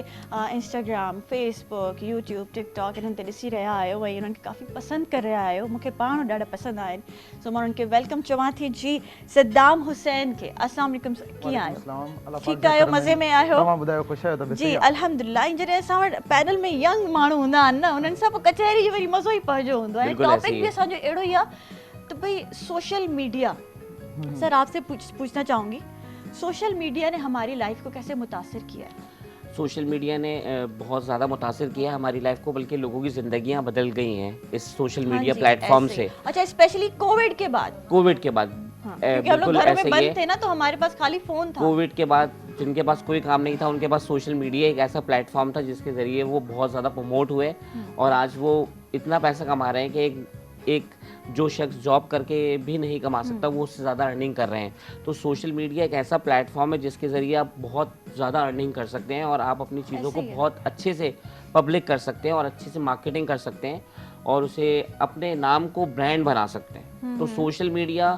इंस्टाग्राम, फेसबुक, यूट्यूब, टिकटॉक इन्हनि ते ॾिसी रहिया आहियो ऐं उन्हनि खे काफ़ी पसंदि करे रहिया आहियो। मूंखे पाण ॾाढा पसंदि आहिनि, सो मां उन्हनि खे वेलकम चवां थी। जी सद्दाम हुसैन खे अस्सलाम वालेकुम, कीअं आहियो? ठीकु आहियो? मज़े में आहियो? तव्हां ॿुधायो, ख़ुशि आहियो? त जी अल्हम्दुलिल्लाह। ऐं जॾहिं असां वटि पैनल में यंग माण्हू हूंदा आहिनि न, उन्हनि सां पोइ कचहरी जो वरी मज़ो ई पंहिंजो हूंदो आहे। टॉपिक बि असांजो अहिड़ो ई आहे त भई सोशल मीडिया। सर आपसे पूछना चाहूँगी, सोशल मीडिया ने हमारी लाइफ को कैसे मुतासिर किया है? सोशल मीडिया ने बहुत ज़्यादा मुतासिर किया है हमारी लाइफ को, बल्कि लोगों की ज़िंदगियां बदल गई हैं इस सोशल मीडिया प्लेटफॉर्म से। अच्छा, स्पेशली कोविड के बाद? कोविड के बाद क्योंकि हम लोग घरों में बंद थे ना, तो हमारे पास खाली फ़ोन था। कोविड के बाद जिनके पास कोई काम नहीं था, उनके पास सोशल मीडिया एक ऐसा प्लेटफॉर्म था जिसके ज़रिए वो बहुत ज़्यादा प्रमोट हुए और आज वो इतना पैसा कमा रहे हैं कि एक जो शख्स जॉब करके भी नहीं कमा सकता, वो उससे ज़्यादा अर्निंग कर रहे हैं। तो सोशल मीडिया एक ऐसा प्लेटफॉर्म है जिसके ज़रिए आप बहुत ज़्यादा अर्निंग कर सकते हैं और आप अपनी चीज़ों को बहुत अच्छे से पब्लिक कर सकते हैं और अच्छे से मार्केटिंग कर सकते हैं और उसे अपने नाम को ब्रांड बना सकते हैं। तो social media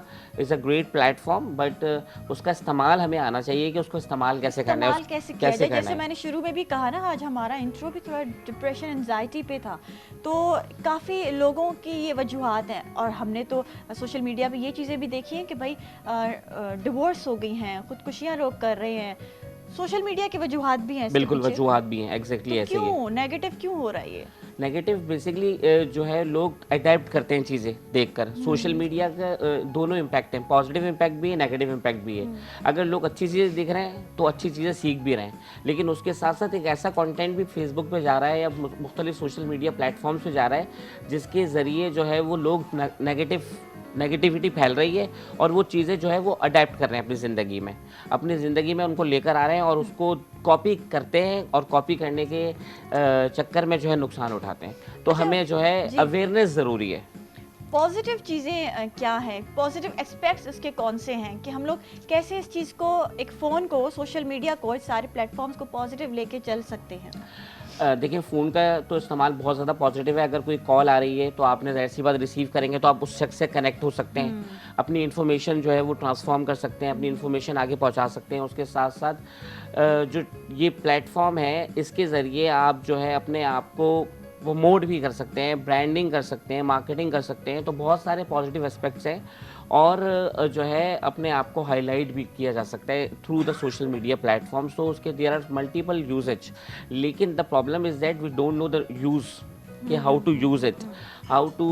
is a great platform, but उसका इस्तेमाल हमें आना चाहिए कि उसको इस्तेमाल कैसे करना है, कैसे करना है। जैसे मैंने शुरू में भी कहा ना, आज हमारा इंट्रो भी थोड़ा डिप्रेशन एंजाइटी पे था, तो काफ़ी लोगों की ये वजूहात हैं और हमने तो सोशल मीडिया पे ये चीज़ें भी देखी हैं कि भाई डिवोर्स हो गई हैं, खुदकुशियाँ लोग कर रहे हैं। सोशल मीडिया की वजूहात भी हैं? बिल्कुल वजूहात भी हैं, एग्जैक्टली ऐसे ही है। क्यों नेगेटिव क्यों हो रहा है ये? नेगेटिव बेसिकली जो है लोग अडेप्ट करते हैं चीज़ें देखकर। सोशल मीडिया का दोनों इम्पैक्ट हैं, पॉजिटिव इम्पैक्ट भी है, नेगेटिव इम्पैक्ट भी है। अगर लोग अच्छी चीज़ें देख रहे हैं तो अच्छी चीज़ें सीख भी रहे हैं, लेकिन उसके साथ साथ एक ऐसा कंटेंट भी फेसबुक पे जा रहा है या मुख्तलिफ सोशल मीडिया प्लेटफॉर्म्स पे जा रहा है जिसके ज़रिए जो है वो लोग नेगेटिविटी फैल रही है और वो चीज़ें जो है वो अडेप्ट कर रहे हैं अपनी ज़िंदगी में उनको लेकर आ रहे हैं और उसको कॉपी करते हैं और कॉपी करने के चक्कर में जो है नुकसान उठाते हैं। तो हमें जो है अवेयरनेस ज़रूरी है। पॉजिटिव चीज़ें क्या हैं, पॉजिटिव एस्पेक्ट्स इसके कौन से हैं कि हम लोग कैसे इस चीज़ को, एक फ़ोन को, सोशल मीडिया को, इस सारे प्लेटफॉर्म्स को पॉजिटिव लेके चल सकते हैं? देखिए, फ़ोन का तो इस्तेमाल बहुत ज़्यादा पॉजिटिव है। अगर कोई कॉल आ रही है तो आपने ज़ाहिर सी बात रिसीव करेंगे तो आप उस शख्स से कनेक्ट हो सकते हैं, अपनी इन्फॉर्मेशन जो है वो ट्रांसफॉर्म कर सकते हैं, अपनी इन्फॉर्मेशन आगे पहुंचा सकते हैं। उसके साथ साथ जो ये प्लेटफॉर्म है इसके ज़रिए आप जो है अपने आप को प्रमोट भी कर सकते हैं, ब्रांडिंग कर सकते हैं, मार्केटिंग कर सकते हैं। तो बहुत सारे पॉजिटिव एस्पेक्ट्स हैं और जो है अपने आप को हाईलाइट भी किया जा सकता है through the social media platforms. तो उसके देयर आर मल्टीपल यूजेज, लेकिन the problem is that we don't know the use कि how to use it, how to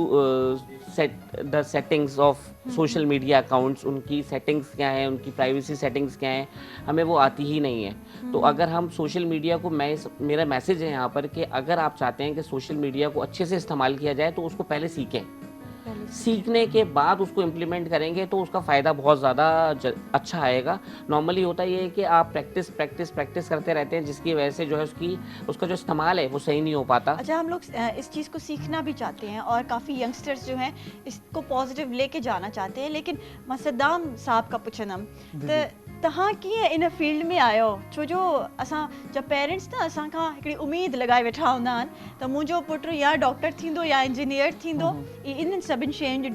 set the settings of social media accounts. उनकी settings क्या हैं, उनकी privacy settings क्या हैं, हमें वो आती ही नहीं है। तो अगर हम सोशल मीडिया को, मेरा मैसेज है यहाँ पर कि अगर आप चाहते हैं कि सोशल मीडिया को अच्छे से इस्तेमाल किया जाए तो उसको पहले सीखें, सीखने के बाद उसको इम्प्लीमेंट करेंगे तो उसका फ़ायदा बहुत ज़्यादा अच्छा आएगा। नॉर्मली होता ये है कि आप प्रैक्टिस करते रहते हैं जिसकी वजह से जो है उसका जो इस्तेमाल है वो सही नहीं हो पाता। अच्छा, हम लोग इस चीज़ को सीखना भी चाहते हैं और काफ़ी यंगस्टर्स जो हैं इसको पॉजिटिव लेके जाना चाहते हैं, लेकिन सद्दाम साहब का पूछनम तो तव्हां कीअं इन फील्ड में आयो, छो जो असां जा पेरेंट्स न असां खां हिकिड़ी उमेद लॻाए वेठा हूंदा आहिनि त मुंहिंजो पुटु या डॉक्टर थींदो या इंजीनियर थींदो, इन्हनि सभिनि शयुनि जो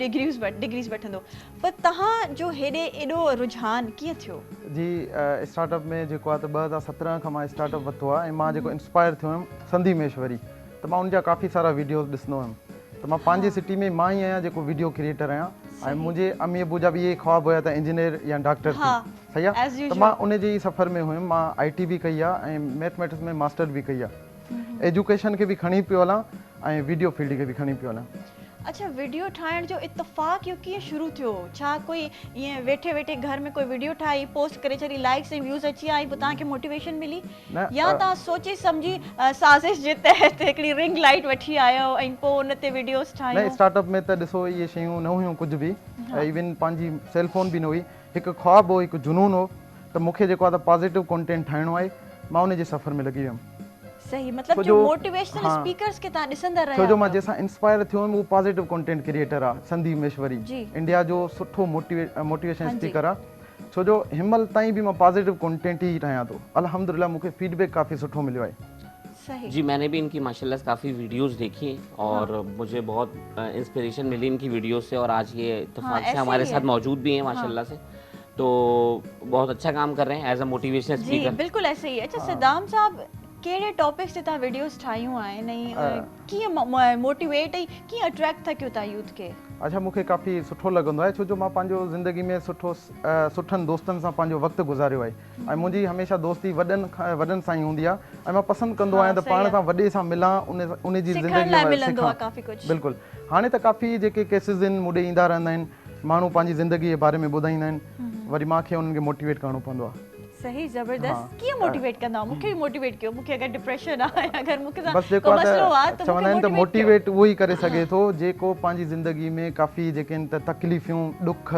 डिग्रीज़ वठंदो, पर तव्हांजो हेॾे एॾो रुझान कीअं थियो? जी स्टार्टअप में जेको आहे त 2017 खां मां स्टार्टअप वरितो आहे ऐं मां जेको इंस्पायर थियो हुयुमि संधी महेश्वरी, त मां उनजा काफ़ी सारा वीडियोस ॾिसंदो हुयुमि, त मां पंहिंजी सिटी में मां ई आहियां जेको वीडियो क्रिएटर आहियां ऐं मुंहिंजे अम्मी अबू जा बि इहे ख्वाब हुया त इंजीनियर या डॉक्टर थी, सही आहे, त मां उन जे ई सफ़र में हुयुमि। मां IT बि कई आहे ऐं मैथमेटिक्स में मास्टर बि कई आहे, एजुकेशन खे बि खणी पियो हलां ऐं वीडियो फील्ड खे बि खणी पियो हलां। अच्छा, वीडियो ठाहिण जो इत्तेफ़ाक़ इहो कीअं शुरू थियो? छा कोई ईअं वेठे वेठे घर में कोई वीडियो ठाही, पोस्ट करे छॾी, लाइक्स ऐं व्यूज़ अची आई, पोइ तव्हांखे मोटिवेशन मिली, या तव्हां सोचे सम्झी साज़िश जे तहत हिकिड़ी रिंग लाइट वठी आयो ऐं पोइ उन ते वीडियोस ठाहियो? न, स्टार्टअप में त ॾिसो इहे शयूं न हुयूं कुझु बि, इवन पंहिंजी सेलफोन बि न हुई, हिकु ख्वाबु हो, हिकु जुनून हो त मूंखे जेको आहे त पॉज़िटिव कंटेंट ठाहिणो आहे, मां उन जे सफ़र में लॻी वियुमि। सही, मतलब जो मोटिवेशनल स्पीकर्स के तव्हां ॾिसंदा रहिया, छो जो मां जंहिंसां इंस्पायर थियो हुयुमि उहो पॉज़िटिव कंटेंट क्रिएटर आहे संधी महेश्वरी, इंडिया जो सुठो मोटिवेशन स्पीकर आहे, छो जो हिमल ताईं बि मां पॉज़िटिव कंटेंट ई ठाहियां थो। अल्हम्दुलिल्लाह मूंखे फीडबैक काफ़ी सुठो मिलियो आहे। सही जी, मैंने भी इनकी माशाल्लाह से काफ़ी वीडियोस देखी और मुझे बहुत इंस्पिरेशन मिली इनकी वीडियोस से, और आज ये इत्तेफाक से हमारे साथ मौजूद भी हैं माशाल्लाह से, तो बहुत अच्छा काम कर रहे हैं एज अ मोटिवेशनल स्पीकर। जी बिल्कुल ऐसे ही। अच्छा सदाम साहब, कहिड़े टॉपिक्स ते तव्हां वीडियोस ठाहियूं आहिनि ऐं कीअं मोटिवेट ऐं कीअं अट्रैक्ट था कयो तव्हां यूथ खे? अच्छा, मूंखे काफ़ी सुठो लॻंदो आहे, छो जो मां पंहिंजो ज़िंदगी में सुठनि दोस्तनि सां पंहिंजो वक़्तु गुज़ारियो आहे ऐं मुंहिंजी हमेशह दोस्ती वॾनि सां ई हूंदी आहे ऐं मां पसंदि कंदो आहियां त पाण सां वॾे सां मिलां, उन जी ज़िंदगी में बिल्कुलु। हाणे त काफ़ी जेके केसिस आहिनि मूं ॾे ईंदा रहंदा आहिनि, माण्हू पंहिंजी ज़िंदगी जे बारे में ॿुधाईंदा आहिनि, वरी मूंखे उन्हनि खे मोटिवेट करणो पवंदो आहे। सही, ज़बरदस्त। कीअं मोटिवेट कंदा? मूंखे बि मोटिवेट कयो, मूंखे अगरि डिप्रेशन आहे, अगरि मूंखे बस जेको आहे चवंदा आहिनि त मोटिवेट उहो ई करे सघे थो जेको पंहिंजी ज़िंदगी में काफ़ी जेके आहिनि त तकलीफ़ूं, ॾुख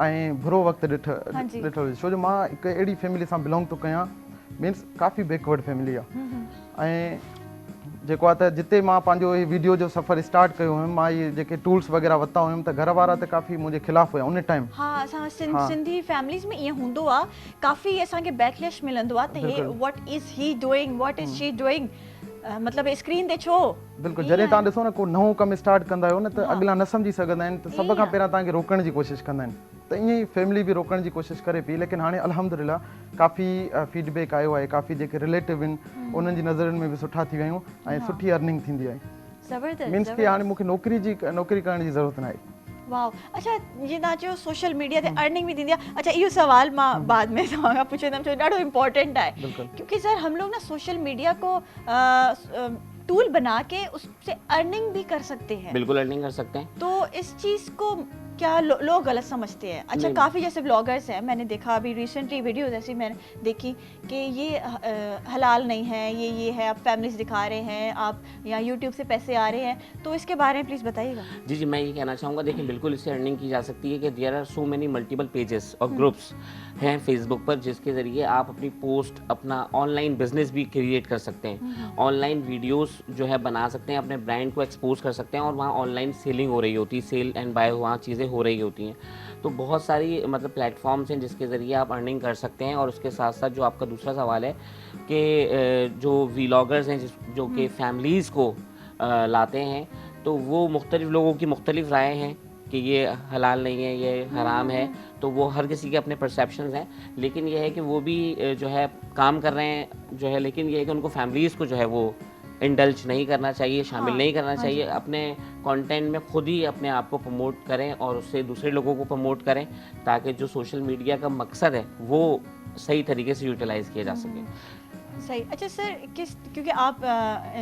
ऐं बुरो वक़्तु ॾिठो हुजे, छो जो मां हिकु अहिड़ी फैमिली सां बिलोंग थो कयां, मीन्स काफ़ी बैकवर्ड फैमिली आहे, ऐं जेको आहे त जिते मां पंहिंजो हीउ वीडियो जो सफ़र स्टार्ट कयो हुयुमि, मां इहे जेके टूल्स वग़ैरह वरिता हुयुमि त घर वारा त काफ़ी मुंहिंजे ख़िलाफ़ु हुया उन टाइम। हा, असां सिंधी फैमिलीज़ में ईअं हूंदो आहे, काफ़ी असांखे बैकलैश मिलंदो आहे त हे what is he doing, what is she doing, मतिलबु स्क्रीन ते छो? बिल्कुलु, जॾहिं तव्हां ॾिसो न को नओं कमु स्टार्ट कंदा आहियो न त अॻिला न सम्झी सघंदा आहिनि, त सभ खां पहिरियां तव्हांखे रोकण जी कोशिशि कंदा आहिनि, त ईअं ई फैमिली बि रोकण जी कोशिशि करे पई, लेकिन हाणे अल्हम्दुलिल्लाह काफ़ी फीडबैक आयो आहे, काफ़ी जेके रिलेटिव आहिनि उन्हनि जी नज़रनि में बि सुठा थी विया आहियूं ऐं सुठी अर्निंग थींदी आहे। ज़बरदस्त। मीन्स कि हाणे मूंखे नौकरी करण जी ज़रूरत न आहे। वाओ। अच्छा, जीअं तव्हां चयो सोशल मीडिया ते अर्निंग भी थींदी आहे, अच्छा इहो सवाल मां बाद में तव्हां खां पुछंदमि, छो ॾाढो इम्पोर्टेंट आहे, क्योंकि सर हम लोग ना सोशल मीडिया को टूल बना के उससे अर्निंग भी कर सकते हैं। बिल्कुल अर्निंग कर सकते हैं। तो इस चीज़ को क्या लोग गलत समझते हैं? अच्छा, काफ़ी जैसे ब्लॉगर्स हैं, मैंने देखा अभी रिसेंटली वीडियोस ऐसी मैंने देखी कि ये हलाल नहीं है, ये है, आप फैमिलीज दिखा रहे हैं, आप या यूट्यूब से पैसे आ रहे हैं, तो इसके बारे में प्लीज़ बताइएगा। जी जी, मैं ये कहना चाहूँगा, देखिए बिल्कुल इससे अर्निंग की जा सकती है कि there are so many multiple pages और ग्रुप्स हैं फेसबुक पर, जिसके ज़रिए आप अपनी पोस्ट, अपना ऑनलाइन बिजनेस भी क्रिएट कर सकते हैं, ऑनलाइन वीडियोस जो है बना सकते हैं, अपने ब्रांड को एक्सपोज कर सकते हैं, और वहाँ ऑनलाइन सेलिंग हो रही होती है, सेल एंड बाय वहाँ चीज़ें हो रही होती हैं। तो बहुत सारी मतलब प्लेटफॉर्म्स हैं जिसके ज़रिए आप अर्निंग कर सकते हैं। और उसके साथ साथ जो आपका दूसरा सवाल है कि जो व्लॉगर्स हैं जो कि फैमिलीज़ को लाते हैं, तो वो मुख्तलिफ़ लोगों की मुख्तलिफ़ राय हैं कि ये हलाल नहीं है, ये हराम है, तो वो हर किसी के अपने परसेप्शंस हैं, लेकिन ये है कि वो भी जो है काम कर रहे हैं जो है, लेकिन ये है कि उनको फैमिलीज़ को जो है वो इंडल्ज नहीं करना चाहिए, शामिल नहीं करना चाहिए, अपने कंटेंट में खुद ही अपने आप को प्रमोट करें और उससे दूसरे लोगों को प्रमोट करें, ताकि जो सोशल मीडिया का मकसद है वो सही तरीके से यूटिलाइज़ किया जा सके। सही। अच्छा सर, क्योंकि आप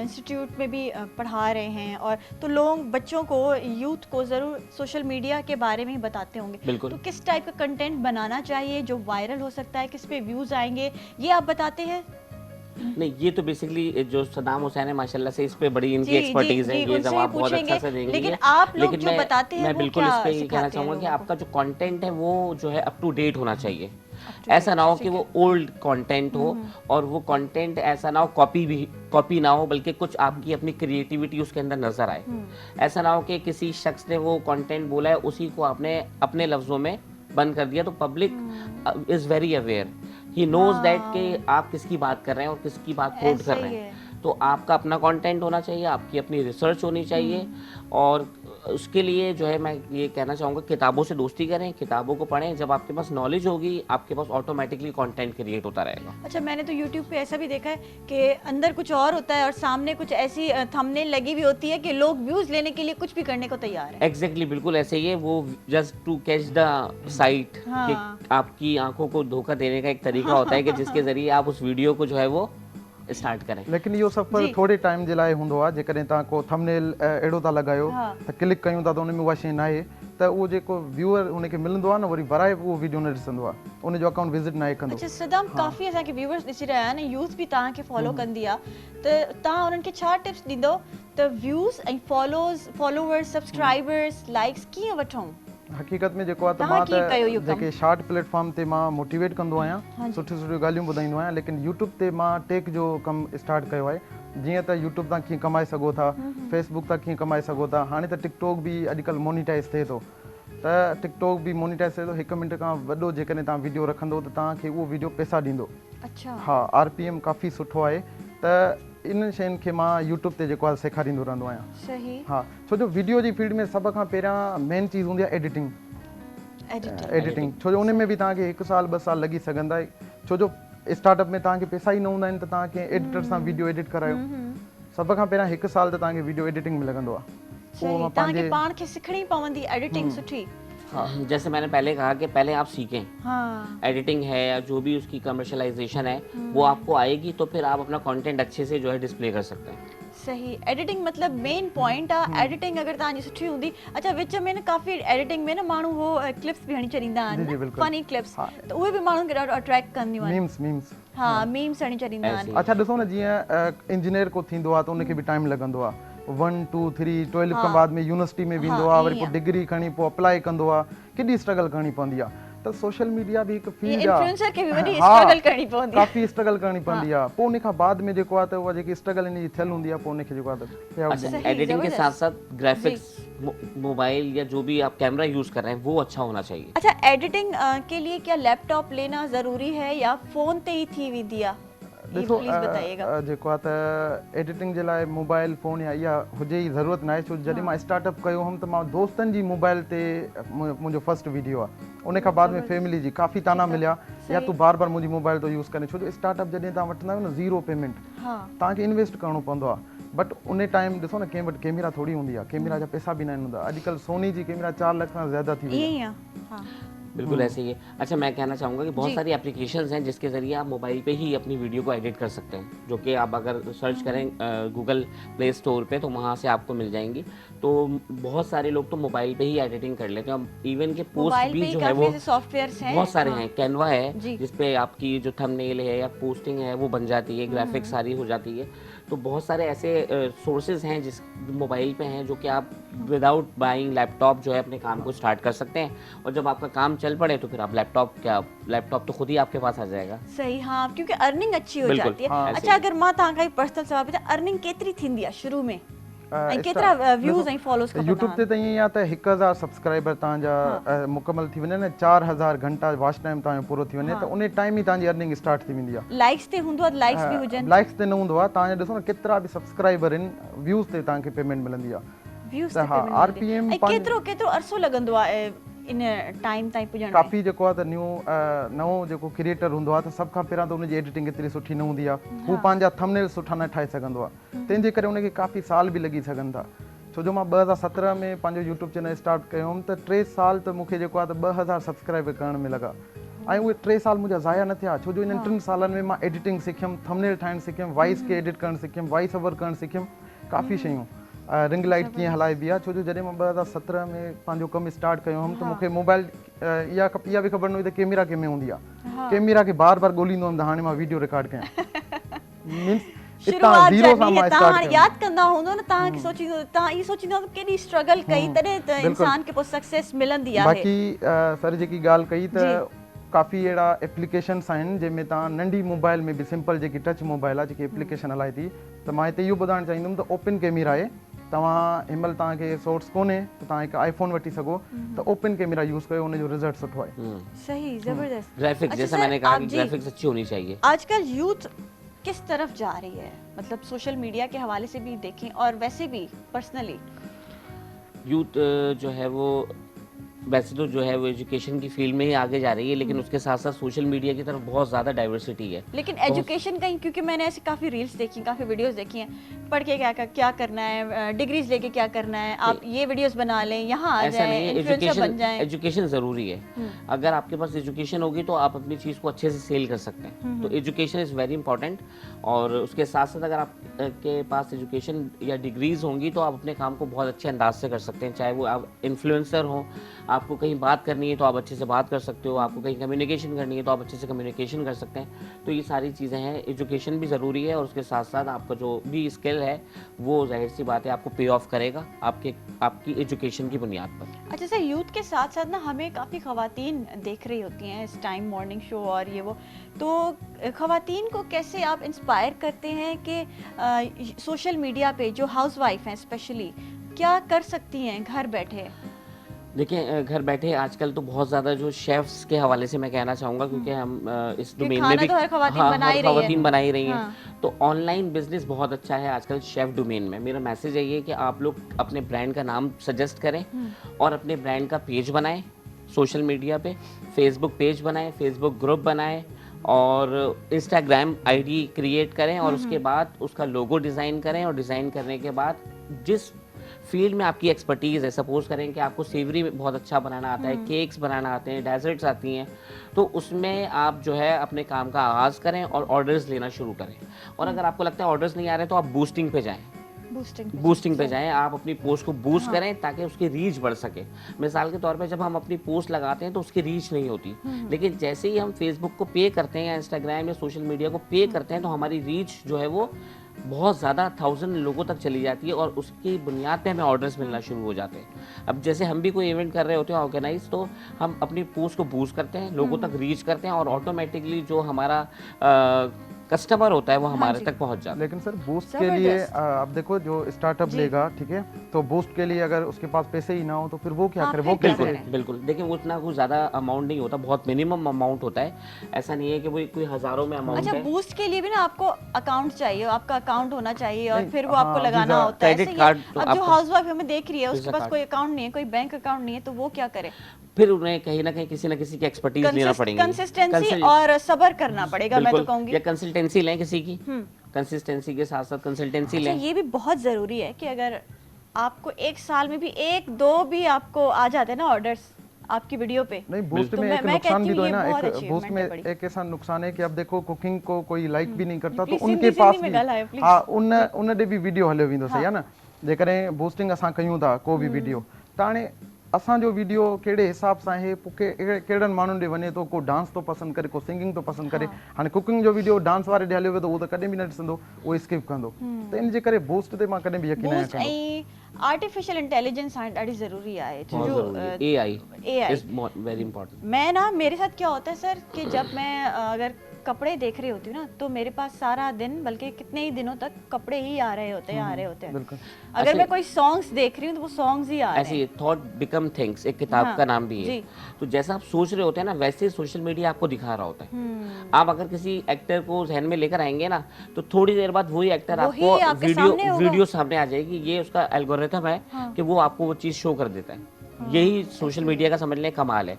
इंस्टीट्यूट में भी पढ़ा रहे हैं, और तो लोग बच्चों को, यूथ को ज़रूर सोशल मीडिया के बारे में ही बताते होंगे, बिल्कुल। तो किस टाइप का कंटेंट बनाना चाहिए जो वायरल हो सकता है, किस पे व्यूज़ आएंगे, ये आप बताते हैं? नहीं, ये तो बेसिकली जो सदाम हुसैन है माशाल्लाह से इस पे बड़ी इनकी एक्सपर्टीज है, ये जवाब बहुत अच्छा से देंगे। लेकिन आप लोग जो बताते हैं, मैं बिल्कुल इस पे ये कहना चाहूँगा कि आपका जो कंटेंट है वो जो है अप टू डेट होना चाहिए। ऐसा ना हो कि वो ओल्ड कंटेंट हो, और वो कंटेंट ऐसा ना हो कॉपी ना हो, बल्कि कुछ आपकी अपनी क्रिएटिविटी उसके अंदर नजर आए। ऐसा ना हो कि किसी शख्स ने वो कंटेंट बोला है, उसी को आपने अपने लफ्जों में बंद कर दिया तो public is very aware, he knows that कि आप किसकी बात कर रहे हैं और किसकी बात कोट कर रहे हैं। तो आपका अपना कंटेंट होना चाहिए, आपकी अपनी रिसर्च होनी चाहिए, और उसके लिए जो है मैं ये कहना चाहूँगा किताबों से दोस्ती करें, किताबों को पढ़ें। जब आपके पास नॉलेज होगी आपके पास ऑटोमेटिकली कंटेंट क्रिएट होता रहेगा। अच्छा, मैंने तो YouTube पे ऐसा भी देखा है कि अंदर कुछ और होता है और सामने कुछ ऐसी थंबनेल लगी हुई होती है कि लोग व्यूज लेने के लिए कुछ भी करने को तैयार है। एग्जैक्टली बिल्कुल ऐसे ही है, वो just to catch the site, हाँ। कि आपकी आंखों को धोखा देने का एक तरीका होता है कि जिसके जरिए आप उस वीडियो को जो है वो स्टार्ट करें। लेकिन इहो सफ़र थोरे टाइम जे लाइ हूंदो आहे। जेकॾहिं तव्हां को थंबनेल अहिड़ो था लॻायो त क्लिक कयूं था त उन में उहा शइ न आहे, त उहो जेको व्यूअर उनखे मिलंदो आहे न, वरी वराए उहो वीडियो न ॾिसंदो आहे, उन जो अकाउंट विज़िट न कंदो। अच्छा सदाम, काफ़ी असांखे व्यूअर्स ॾिसी रहिया आहिनि, यूथ बि तव्हांखे फॉलो कंदी आहे, त तव्हां उन्हनि खे छा टिप्स ॾींदो त व्यूज़ ऐं फॉलोवर्स, सब्सक्राइबर्स, लाइक्स कीअं वठूं? हक़ीक़त में जेको आहे त मां त जेके शॉर्ट प्लेटफॉर्म ते मां मोटिवेट कंदो आहियां, सुठियूं सुठियूं ॻाल्हियूं ॿुधाईंदो आहियां, लेकिन यूट्यूब ते मां टेक जो कमु स्टार्ट कयो आहे। जीअं त यूट्यूब तां कीअं कमाए सघो था, फेसबुक तां कीअं कमाए सघो था, हाणे त टिकटॉक बि अॼुकल्ह मोनिटाइज़ थिए थो, त टिकटॉक बि मोनिटाइज़ थिए थो। 1 मिंट खां वॾो जेकॾहिं तव्हां वीडियो रखंदो त तव्हांखे उहो वीडियो पैसा ॾींदो। अच्छा, हा, RPM काफ़ी सुठो आहे, त इन शयुनि खे मां यूट्यूब ते जेको आहे सेखारींदो रहंदो आहियां। सही। हा, छो जो वीडियो जी फील्ड में सभ खां पहिरियां मेन चीज़ हूंदी आहे एडिटिंग। छो जो उन में बि तव्हांखे 1 साल 2 साल लॻी सघंदा, छो जो स्टार्टअप में तव्हांखे पैसा ई न हूंदा आहिनि त तव्हां कंहिं एडिटर सां वीडियो एडिट करायो। सभ खां पहिरियां 1 साल त तव्हांखे वीडियो एडिटिंग में लॻंदो आहे। सही, तव्हांखे पाण खे सिखणी पवंदी एडिटिंग सुठी। हाँ, जैसे मैंने पहले कहा कि पहले आप सीखें। हाँ। एडिटिंग है या जो भी उसकी कमर्शलाइजेशन है वो आपको आएगी तो फिर आप अपना कंटेंट अच्छे से जो है डिस्प्ले कर सकते हैं। सही, एडिटिंग मतलब मेन पॉइंट आहे। एडिटिंग अगर तव्हांजी सुठी हूंदी। अच्छा, विच में न काफ़ी एडिटिंग में न माण्हू हो क्लिप्स बि हणी छॾींदा आहिनि, फनी क्लिप्स, त उहे बि माण्हुनि खे ॾाढो अट्रैक्ट कंदियूं आहिनि। मीम्स हा, मीम्स हणी छॾींदा आहिनि। अच्छा ॾिसो न, जीअं इंजीनियर को थींदो आहे त उनखे बि टाइम लॻंदो आहे, 1 2 3 12 खां बाद में यूनिवर्सिटी में वेंदो आहे, वरी पोइ डिग्री खणी पोइ अप्लाई कंदो आहे, केॾी स्ट्रगल करणी पवंदी आहे। त सोशल मीडिया बि हिकु फील्ड आहे, इन्फ्लुएंसर खे बि वॾी स्ट्रगल करणी पवंदी आहे, काफ़ी स्ट्रगल करणी पवंदी आहे। पोइ उन खां बाद में जेको आहे त उहा जेकी स्ट्रगल इन जी थियल हूंदी आहे, पोइ उनखे जेको आहे त अच्छा, एडिटिंग के साथ साथ ग्राफिक्स, मोबाइल या जो भी आप कैमरा यूज कर रहे हैं वो अच्छा होना चाहिए। अच्छा, एडिटिंग के लिए क्या लैपटॉप लेना ज़रूरी है या फ़ोन ते ही थी वेंदी आहे? ॾिसो, प्लीज़ बताइएगा। जेको आहे त एडिटिंग जे लाइ मोबाइल फ़ोन या इहा हुजे ई ज़रूरत न आहे। छो जॾहिं मां स्टार्टअप कयो हुउमि त मां दोस्तनि जी मोबाइल ते मुंहिंजो फर्स्ट वीडियो आहे, उन खां बाद में फैमिली जी काफ़ी ताना मिलिया, या तूं बार बार मुंहिंजी मोबाइल थो यूज़ करे। छो जो स्टार्टअप जॾहिं तव्हां वठंदा आहियो न, ज़ीरो पेमेंट, तव्हांखे इन्वेस्ट करिणो पवंदो आहे। बट उन टाइम ॾिसो न, कंहिं वटि कैमरा थोरी हूंदी आहे, कैमरा जा पैसा बि न हूंदा। अॼुकल्ह सोनी जी कैमरा 4 लाख खां ज़्यादा थी वई आहे। बिल्कुल ऐसे ही है। अच्छा, मैं कहना चाहूँगा कि बहुत सारी एप्लीकेशंस हैं जिसके ज़रिए आप मोबाइल पे ही अपनी वीडियो को एडिट कर सकते हैं, जो कि आप अगर सर्च करें गूगल प्ले स्टोर पे तो वहाँ से आपको मिल जाएंगी। तो बहुत सारे लोग तो मोबाइल पे ही एडिटिंग कर लेते हैं। इवन के पोस्ट भी जो है वो सॉफ्टवेयर्स हैं, बहुत सारे हैं। कैनवा है जिसपे आपकी जो थंबनेल है या पोस्टिंग है वो बन जाती है, ग्राफिक्स सारी हो जाती है। तो बहुत सारे ऐसे सोर्सेज हैं जिस मोबाइल पे हैं जो कि आप विदाउट बाइंग लैपटॉप जो है अपने काम को स्टार्ट कर सकते हैं, और जब आपका काम चल पड़े तो फिर आप लैपटॉप तो खुद ही आपके पास आ जाएगा। सही, हाँ, क्योंकि अर्निंग अच्छी हो जाती है। अच्छा, अगर मां तव्हांखां पर्सनल सवाल पुछां, अर्निंग केतिरी थींदी आहे शुरू में, ऐं केतिरा व्यूज़ ऐं फॉलोअर्स खपनि? यूट्यूब ते त ईअं आहे त 1000 सब्सक्राइबर तव्हांजा मुकमल थी वञे न, 4000 घंटा वॉच टाइम तव्हांजो पूरो थी वञे, त उन टाइम ई तव्हांजी अर्निंग स्टार्ट थी वेंदी आहे। लाइक्स ते हूंदो आहे, लाइक्स बि हुजनि? लाइक्स ते न हूंदो आहे। तव्हांजा ॾिसो न केतिरा बि सब्सक्राइबर आहिनि, व्यूज़ ते तव्हांखे पेमेंट मिलंदी आहे। व्यूज़ ते पेमेंट मिलंदी आहे। ऐं केतिरो अरसो लॻंदो आहे इन टाइम ताईं पुॼण में? काफ़ी जेको आहे त नओं जेको क्रिएटर हूंदो आहे त सभ खां पहिरियां त उनजी एडिटिंग एतिरी सुठी न हूंदी आहे, हू पंहिंजा थंबनेल सुठा न ठाहे सघंदो आहे, तंहिंजे करे उनखे काफ़ी साल बि लॻी सघनि था। छो जो मां 2017 में पंहिंजो यूट्यूब चैनल स्टार्ट कयो हुउमि, त 3 साल त मूंखे जेको आहे त 2000 सब्सक्राइबर करण में लॻा, ऐं उहे 3 साल मुंहिंजा ज़ाया न थिया। छो जो इन 3 सालनि में मां एडिटिंग सिखियुमि, थंबनेल ठाहिणु सिखियुमि, वॉइस खे एडिट करणु सिखियुमि, वॉइस ओवर करणु सिखियुमि, काफ़ी शयूं, रिंग लाइट कीअं हलाइबी आहे। छो जो जॾहिं मां 2017 में पंहिंजो कमु स्टार्ट कयो हुउमि त मूंखे मोबाइल इहा बि ख़बर न हुई त कैमरा कंहिंमें हूंदी आहे। कैमरा खे बार बार ॻोल्हींदो हुउमि त हाणे मां वीडियो रिकॉर्ड कयां। मीन्स शुरुआत तव्हां यादि कंदा हूंदो न, तव्हांखे सोचींदो, तव्हां इहो सोचींदो केॾी स्ट्रगल कई तॾहिं त इंसान खे पोइ सक्सेस मिलंदी आहे। बाक़ी सर जेकी ॻाल्हि कई त काफ़ी अहिड़ा एप्लीकेशन्स आहिनि जंहिंमें तव्हां नंढी मोबाइल में बि सिंपल जेकी टच मोबाइल आहे, जेकी एप्लीकेशन हलाए थी, त मां हिते इहो ॿुधाइणु चाहींदुमि त ओपन कैमरा आहे, तव्हां हिनमहिल तव्हांखे सोर्स कोन्हे त तव्हां हिकु आईफोन वठी सघो त ओपन कैमरा यूज़ कयो, उनजो रिजल्ट सुठो आहे। सही, जबरदस्त। ग्राफिक्स अच्छा जैसा सर, मैंने कहा आप कि जी, ग्राफिक्स अच्छी होनी चाहिए। आजकल यूथ किस तरफ जा रही है, मतलब सोशल मीडिया के हवाले से भी देखें और वैसे भी पर्सनली? यूथ जो है वो वैसे तो जो है वो एजुकेशन की फील्ड में ही आगे जा रही है, लेकिन उसके साथ साथ सोशल मीडिया की तरफ बहुत ज़्यादा डाइवर्सिटी है। लेकिन एजुकेशन कहीं, क्योंकि मैंने ऐसे काफ़ी रील्स देखी, काफ़ी वीडियोस देखी हैं, पढ़ के क्या करना है, डिग्रीज लेके क्या करना है, आप ये वीडियोस बना लें, यहाँ आ ऐसा जाएं, नहीं है, इन्फ्लुएंसर बन जाएं। एजुकेशन ज़रूरी है। अगर आपके पास एजुकेशन होगी तो आप अपनी चीज़ को अच्छे से सेल कर सकते हैं। तो एजुकेशन इज़ वेरी इंपॉर्टेंट, और उसके साथ साथ अगर आपके पास एजुकेशन या डिग्रीज होंगी तो आप अपने काम को बहुत अच्छे अंदाज से कर सकते हैं। चाहे वो आप इन्फ्लुएंसर हो, आपको कहीं बात करनी है तो आप अच्छे से बात कर सकते हो, आपको कहीं कम्युनिकेशन करनी है तो आप अच्छे से कम्युनिकेशन कर सकते हैं। तो ये सारी चीज़ें हैं, एजुकेशन भी ज़रूरी है, और उसके साथ साथ आपका जो भी स्किल है वो जाहिर सी बात है आपको पे ऑफ करेगा आपकी एजुकेशन की बुनियाद पर। अच्छा सर, यूथ के साथ साथ ना हमें काफ़ी ख़वातीन देख रही होती हैं इस टाइम, मॉर्निंग शो और ये वो, तो ख़वातीन को कैसे आप इंस्पायर करते हैं कि सोशल मीडिया पे जो हाउसवाइफ हैं स्पेशली क्या कर सकती हैं घर बैठे? देखिए, घर बैठे आजकल तो बहुत ज़्यादा जो शेफ्स के हवाले से मैं कहना चाहूँगा, क्योंकि हम इस कि डोमेन खाना में भी तो हर ख़वातीन हाँ, बना ही हर रही है। ख़वातीन बना ही रही हैं। हाँ। तो ऑनलाइन बिजनेस बहुत अच्छा है आजकल शेफ डोमेन में। मेरा मैसेज यही है कि आप लोग अपने ब्रांड का नाम सजेस्ट करें और अपने ब्रांड का पेज बनाएं सोशल मीडिया पे, फेसबुक पेज बनाएं, फेसबुक ग्रुप बनाएं, और इंस्टाग्राम आईडी क्रिएट करें, और उसके बाद उसका लोगो डिज़ाइन करें, और डिज़ाइन करने के बाद जिस फील्ड में आपकी एक्सपर्टीज़ है, सपोज करें कि आपको सेवरी बहुत अच्छा बनाना आता है, केक्स बनाना आते हैं, डेजर्ट्स आती हैं, तो उसमें आप जो है अपने काम का आगाज़ करें और ऑर्डर्स लेना शुरू करें। और अगर आपको लगता है ऑर्डर्स नहीं आ रहे तो आप बूस्टिंग पे जाएं, बूस्टिंग पे जाएं, आप अपनी पोस्ट को बूस्ट करें ताकि उसकी रीच बढ़ सके। मिसाल के तौर पे जब हम अपनी पोस्ट लगाते हैं तो उसकी रीच नहीं होती, लेकिन जैसे ही हम फेसबुक को पे करते हैं या इंस्टाग्राम या सोशल मीडिया को पे करते हैं तो हमारी रीच जो है वो बहुत ज़्यादा 1000 लोगों तक चली जाती है, और उसकी बुनियाद पे हमें ऑर्डर्स मिलना शुरू हो जाते हैं। अब जैसे हम भी कोई इवेंट कर रहे होते हैं ऑर्गेनाइज, तो हम अपनी पोस्ट को बूस्ट करते हैं, लोगों तक रीच करते हैं, और ऑटोमेटिकली जो हमारा कस्टमर होता है वो हमारे तक पहुंच जाता है। लेकिन सर बूस्ट के लिए अब देखो जो स्टार्टअप लेगा, ठीक है, तो बूस्ट के लिए अगर उसके पास पैसे ही ना हो तो फिर वो क्या करे, वो बिल्कुल बिल्कुल। देखिए, वो इतना कुछ ज़्यादा अमाउंट नहीं होता, बहुत मिनिमम अमाउंट होता है। ऐसा नहीं है कि वो कोई हज़ारों में अमाउंट अच्छा, है। बूस्ट के लिए भी ना आपको अकाउंट चाहिए, आपका अकाउंट होना चाहिए, और नहीं, फिर वो आपको हाँ, लगाना होता है। क्रेडिट ऐसे ही कार्ड तो अब जो आपको- हाउसवाइफ हमें देख रही है उसके वीज़ा पास कार्ड। कोई अकाउंट नहीं है, कोई बैंक अकाउंट नहीं है, तो वो क्या करे? फिर उन्हें कहीं ना कहीं किसी न किसी की एक्सपर्टीज लेना पड़ेगी, कंसिस्टेंसी और सब्र करना पड़ेगा, मैं तो कहूंगी। या कंसल्टेंसी लें किसी की, कंसिस्टेंसी के साथ साथ कंसल्टेंसी अच्छा, लें। ये भी बहुत ज़रूरी है कि अगर आपको एक साल में भी 1-2 भी आपको आ जाते हैं ना ऑर्डर्स आपकी वीडियो पे, नहीं, बूस्ट तो में एक मैं नुकसान कहती भी तो हूँ है ना, ये बहुत एक achievement बूस्ट में है बड़ी। एक ऐसा नुकसान है कि अब देखो कुकिंग को कोई लाइक भी नहीं करता, तो Please, उनके सिंधी पास में भी ॻाल्हायो, please। हाँ उन ॾे बि वीडियो हलियो वेंदो, सही आहे न। जेकॾहिं बूस्टिंग असां कयूं था को बि वीडियो, त हाणे असांजो वीडियो कहिड़े हिसाब सां आहे, पोइ कहिड़नि माण्हुनि ॾे वञे थो, को डांस थो पसंदि करे, को सिंगिंग थो पसंदि करे। हाणे कुकिंग जो वीडियो डांस वारे ॾे हलियो वियो त उहो त कॾहिं बि न ॾिसंदो, उहो स्किप कंदो। त इन जे करे बूस्ट ते मां कॾहिं बि यकीन न बूस्ट कंदो। ऐं आर्टिफिशियल इंटेलिजेंस हाणे ॾाढी ज़रूरी आहे। बहुत ज़रूरी है। AI AI is very important. मैं ना, मेरे साथ क्या होता है सर कि जब मैं अगर कपड़े देख रही होती हूँ ना, तो मेरे पास सारा दिन, बल्कि कितने ही दिनों तक कपड़े ही आ रहे होते हैं। बिल्कुल। अगर मैं कोई सॉन्ग्स देख रही हूँ तो वो सॉन्ग्स ही आ रहे हैं। ऐसे थॉट बिकम थिंग्स, एक किताब का नाम भी है। तो जैसा आप सोच रहे होते हैं ना, वैसे ही सोशल मीडिया आपको दिखा रहा होता है। आप अगर किसी एक्टर को जहन में लेकर आएंगे ना, तो थोड़ी देर बाद वही एक्टर आपको वीडियो सामने आ जाएगी। ये उसका एल्गोरिथम है कि वो आपको वो चीज़ शो कर देता है। यही सोशल मीडिया का समझ लें कमाल है।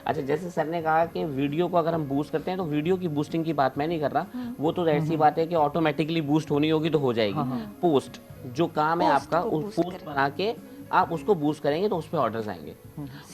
अच्छा, जैसे सर ने कहा कि वीडियो को अगर हम बूस्ट करते हैं, तो वीडियो की बूस्टिंग की बात मैं नहीं कर रहा, वो तो ऐसी बात है कि ऑटोमेटिकली बूस्ट होनी होगी तो हो जाएगी। पोस्ट जो काम है आपका, उस पोस्ट बना के आप उसको बूस्ट करेंगे तो उस पर ऑर्डर्स आएंगे,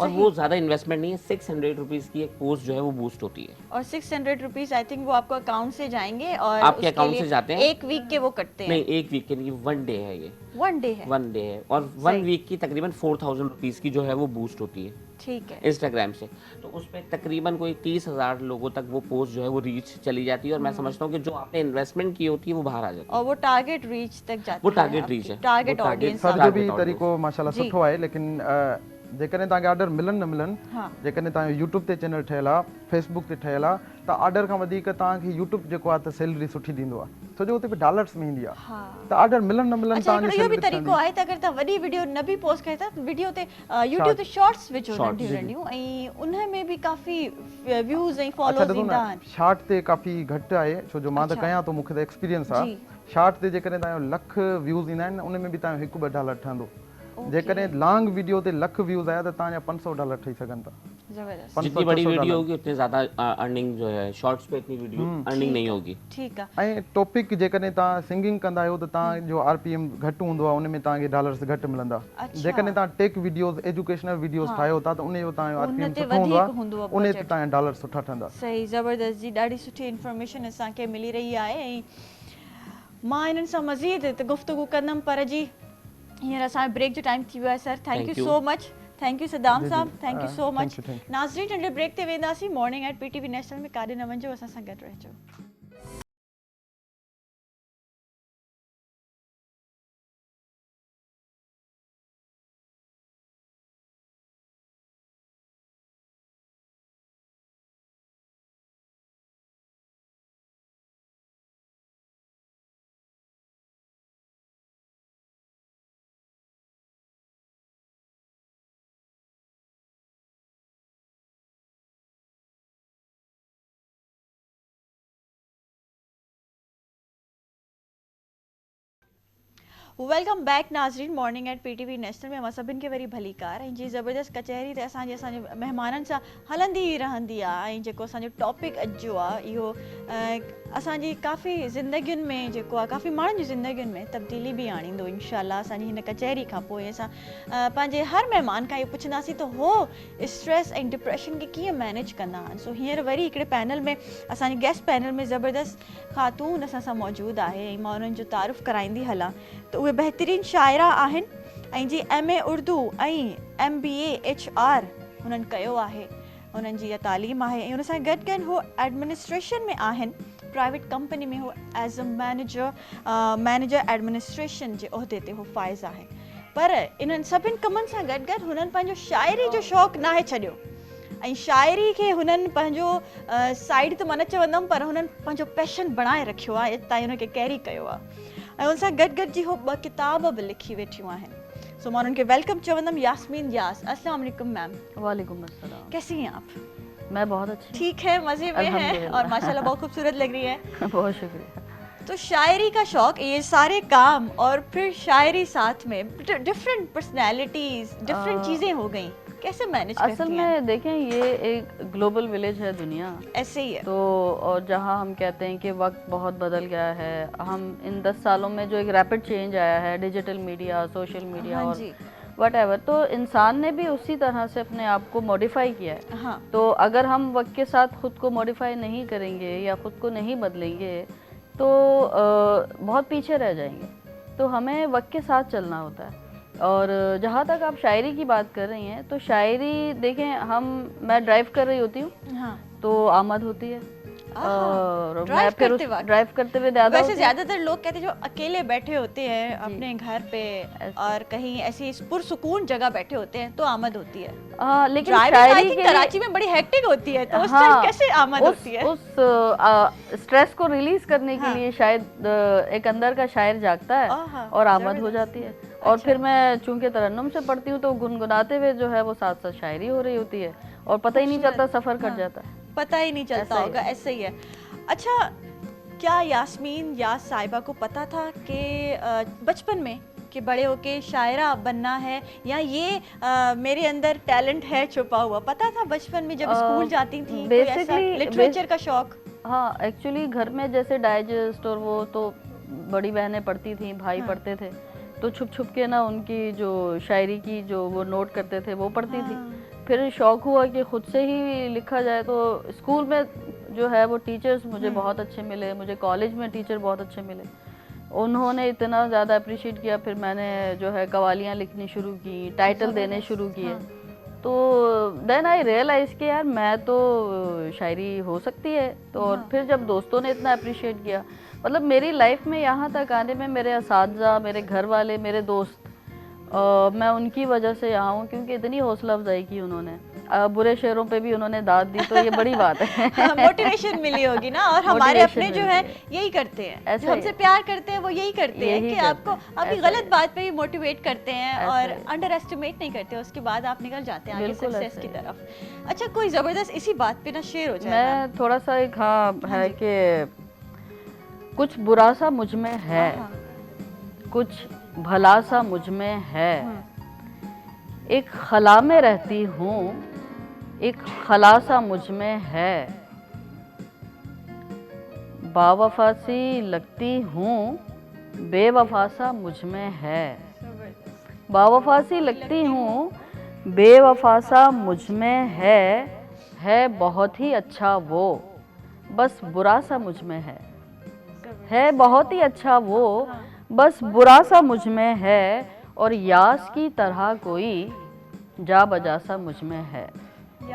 और वो ज़्यादा इन्वेस्टमेंट नहीं है। 600 रुपीज़ की एक पोस्ट जो है वो बूस्ट होती है, और 600 रुपीज़ आई थिंक वो आपको अकाउंट से जाएंगे, और आपके अकाउंट से जाते हैं। 1 वीक के वो कटते हैं। नहीं, 1 वीक के नहीं, 1 डे है ये। 1 डे है, 1 डे है, और 1 वीक की तकरीबन 4000 रुपीज़ की जो है वो बूस्ट होती है। ठीक है, इंस्टाग्राम से। तो उस पर तकरीबन कोई 30,000 लोगों तक वो पोस्ट जो है वो रीच चली जाती है, और मैं समझता हूँ कि जो आपने इन्वेस्टमेंट की होती है वो बाहर आ जाती है, और वो टारगेट रीच तक जाती है। वो टारगेट रीच है, टारगेट ऑडियंस। सर जो भी तरीक़ो माशाल्लाह सुठो आहे, लेकिन जेकॾहिं तव्हांखे ऑर्डर मिलनि न मिलनि, हाँ जेकॾहिं तव्हांजो यूट्यूब ते चैनल ठहियल आहे, फेसबुक ते ठहियल आहे, त ऑर्डर खां वधीक तव्हांखे यूट्यूब जेको आहे त सैलरी सुठी ॾींदो आहे, छो जो हुते बि डॉलर्स में ईंदी आहे। हाँ त ऑर्डर मिलनि न मिलनि अच्छा तव्हांजी हिकिड़ो इहो बि सैलरी तरीक़ो आहे त अगरि तव्हां वॾी वीडियो न बि पोस्ट कयो था वीडियो ते यूट्यूब ते शॉर्ट्स विझो Shorts, नंढियूं नंढियूं ऐं उन में बि काफ़ी व्यूज़ ऐं फॉलोअर्स ईंदा आहिनि। शार्ट ते काफ़ी घटि आहे, छो जो मां त अच्छा। कयां थो, मूंखे त एक्सपीरियंस आहे। जी। शार्ट ते जेकॾहिं तव्हांजो लख व्यूज़ ईंदा आहिनि, उन में बि तव्हांजो $1-2 ठहंदो। ओके। जेकॾहिं लॉन्ग वीडियो ते लख व्यूज़ आया त तव्हांजा $500 ठही सघनि था। ज़बरदस्त। 500, जितनी बड़ी 600 वीडियो डॉलर। होगी उतनी ज़्यादा अर्निंग जो है, शॉर्ट्स पे इतनी वीडियो अर्निंग नहीं होगी। ठीकु आहे। ऐं टॉपिक जेकॾहिं तव्हां सिंगिंग कंदा आहियो त तव्हांजो RPM घटि हूंदो आहे, उन में तव्हांखे डॉलर्स घटि मिलंदा। अच्छा। जेकॾहिं तव्हां टेक वीडियोज़ एजुकेशनल वीडियोज़ ठाहियो था त उन जो तव्हांजो उन RPM ते सुठो हूंदो वधीक हूंदो आहे, आहे उन ते budget। तव्हांजा डॉलर सुठा ठहंदा। सही ज़बरदस्त जी, ॾाढी सुठी इंफॉर्मेशन असांखे मिली रही आहे ऐं मां इन्हनि सां मज़ीद त गुफ़्तगू कंदमि, पर जी हींअर असांजो ब्रेक जो टाइम थी वियो आहे। Sir thank you Thank you. So much, thank you Saddam ji, जी। साहब, thank you so thank much. you, thank you। नाज़रीन नंढे ब्रेक ते वेंदासीं, मॉर्निंग एट PTV नेशनल में काॾे न वञिजो, असां सां गॾु रहिजो। वेलकम बैक नाज़रीन, मॉर्निंग एट PTV नेशनल में असां सभिनि खे वरी भली कार। ऐं जी ज़बरदस्त कचहरी त असांजे महिमाननि सां हलंदी ई रहंदी आहे। ऐं जेको असांजो टॉपिक अॼु जो आहे इहो असांजी काफ़ी ज़िंदगियुनि में जेको आहे काफ़ी माण्हुनि जी ज़िंदगियुनि में तब्दीली बि आणींदो इंशाअल्लाह। असांजी हिन कचहरी खां पोइ असां पंहिंजे हर महिमान खां इहो पुछंदासीं त हो स्ट्रेस ऐं डिप्रेशन खे कीअं मैनेज कंदा आहिनि। सो हींअर वरी हिकिड़े पैनल में असांजे गेस्ट पैनल में ज़बरदस्त ख़ातून असां सां मौजूदु आहे ऐं मां उन्हनि जो तारुफ़ कराईंदी हलां त उहे बहितरीन शाइरा आहिनि ऐं जी MA उर्दू ऐं MBA HR हुननि कयो आहे, हुननि जी इहा तालीम आहे। ऐं हुन सां गॾु गॾु हो एडमिनिस्ट्रेशन में आहिनि, प्राइवेट कंपनी में हो एज अ मैनेजर एडमिनिस्ट्रेशन जे उहिदे ते हो फ़ाइज़ आहे। पर इन्हनि सभिनि कमनि सां गॾु गॾु हुननि पंहिंजो शाइरी जो शौक़ु नाहे छॾियो ऐं शाइरी खे हुननि पंहिंजो साइड त मां न चवंदमि, पर हुननि पंहिंजो पैशन बणाए रखियो आहे, हितां हुनखे कैरी कयो आहे। ऐं हुन सां गॾु गॾु जी हो 2 किताब बि लिखी वेठियूं आहिनि। सो मां उन्हनि खे वेलकम चवंदमि। यास्मीन यास, अस्सलाम वालेकुम मैम। वालेकुम अस्सलाम। कैसी हैं आप? मैं बहुत अच्छी ठीक है, मज़े में हैं अल्हम्दुलिल्लाह। और माशाल्लाह बहुत खूबसूरत लग रही है। बहुत शुक्रिया। तो शायरी का शौक, ये सारे काम और फिर शायरी साथ में, डिफरेंट पर्सनैलिटीज, डिफरेंट चीज़ें हो गई, कैसे मैनेज असल करती हैं? में देखें ये एक ग्लोबल विलेज है दुनिया, ऐसे ही है। तो और जहाँ हम कहते हैं कि वक्त बहुत बदल गया है, हम इन 10 सालों में जो एक रैपिड चेंज आया है, डिजिटल मीडिया, सोशल मीडिया हाँ और जी। वटएवर, तो इंसान ने भी उसी तरह से अपने आप को मॉडिफाई किया है। हाँ तो अगर हम वक्त के साथ खुद को मॉडिफाई नहीं करेंगे या खुद को नहीं बदलेंगे तो बहुत पीछे रह जाएंगे। तो हमें वक्त के साथ चलना होता है। और जहाँ तक आप शायरी की बात कर रही हैं, तो शायरी देखें, मैं ड्राइव कर रही होती हूँ हाँ। तो आमद होती है और मैं ड्राइव फिर करते वक्त? ड्राइव करते हुए ज़्यादा वैसे होती है। ज्यादातर लोग कहते हैं जो अकेले बैठे होते हैं अपने घर पे और कहीं ऐसी पुरसुकून जगह बैठे होते हैं तो आमद होती है। लेकिन ड्राइविंग आई शायरी थिंक के कराची में बड़ी हेक्टिक होती है, तो उस टाइम कैसे आमद होती है? उस स्ट्रेस को रिलीज करने के हाँ। लिए शायद एक अंदर का शायर जागता है आहा, और आमद हो जबरदस्त। जाती है। और अच्छा। फिर मैं चूंकि तरन्नुम से पढ़ती हूँ तो गुनगुनाते हुए जो है वो साथ साथ शायरी हो रही होती है और पता ही नहीं चलता, सफर कट जाता है। पता ही नहीं चलता ऐसा ही होगा, ऐसे ही है। अच्छा, क्या यास्मीन यास साहिबा को पता था कि बचपन में कि बड़े होके शायरा बनना है, या ये मेरे अंदर टैलेंट है छुपा हुआ? पता था बचपन में जब स्कूल जाती थी कोई ऐसा लिटरेचर का शौक? हाँ, एक्चुअली घर में जैसे डाइजेस्ट और वो तो बड़ी बहनें पढ़ती थी, भाई पढ़ते थे, तो छुप छुप के ना उनकी जो शायरी की जो वो नोट करते थे वो पढ़ती थी। फिर शौक हुआ कि खुद से ही लिखा जाए, तो स्कूल में जो है वो टीचर्स मुझे बहुत अच्छे मिले, मुझे कॉलेज में टीचर बहुत अच्छे मिले, उन्होंने इतना ज़्यादा अप्रिशिएट किया। फिर मैंने जो है कवालियाँ लिखनी शुरू की, टाइटल देने शुरू किए। तो देन आई रियलाइज़ कि यार मैं तो शायरी हो सकती है। तो और फिर जब दोस्तों ने इतना अप्रिशिएट किया, मतलब मेरी लाइफ में यहाँ तक आने में मेरे असातिज़ा, मेरे घर वाले, मेरे दोस्त मैं उनकी वजह से यहाँ हूँ क्योंकि इतनी हौसला अफजाई की उन्होंने, बुरे शेरों पे भी उन्होंने दाद दी, तो ये बड़ी बात है। मोटिवेशन मिली होगी ना। और हमारे अपने जो है यही करते हैं, ऐसा जो हमसे ही। प्यार करते हैं वो यही करते हैं यही कि करते आपको हैं, आपकी ऐसा गलत ही। बात पे ही मोटिवेट करते हैं ऐसा और ही। अंडर एस्टिमेट नहीं करते, उसके बाद आप निकल जाते हैं आगे बिल्कुल सक्सेस ऐसा की ही। तरफ। अच्छा, कोई जबरदस्त इसी बात पे ना शेयर हो जाए। मैं थोड़ा सा एक हाँ है कि कुछ बुरा सा मुझ में है, कुछ भला सा मुझ में है, एक खला में रहती हूँ, एक खला सा मुझ में है, बावफा सी लगती हूँ, बेवफा सा मुझ में है, बावफा सी लगती हूँ, बेवफा सा मुझ में है बहुत ही अच्छा वो, बस बुरा सा मुझ में है बहुत ही अच्छा वो, बस बुरा सा मुझ में है, और यास की तरह कोई जा बजा सा मुझ में है।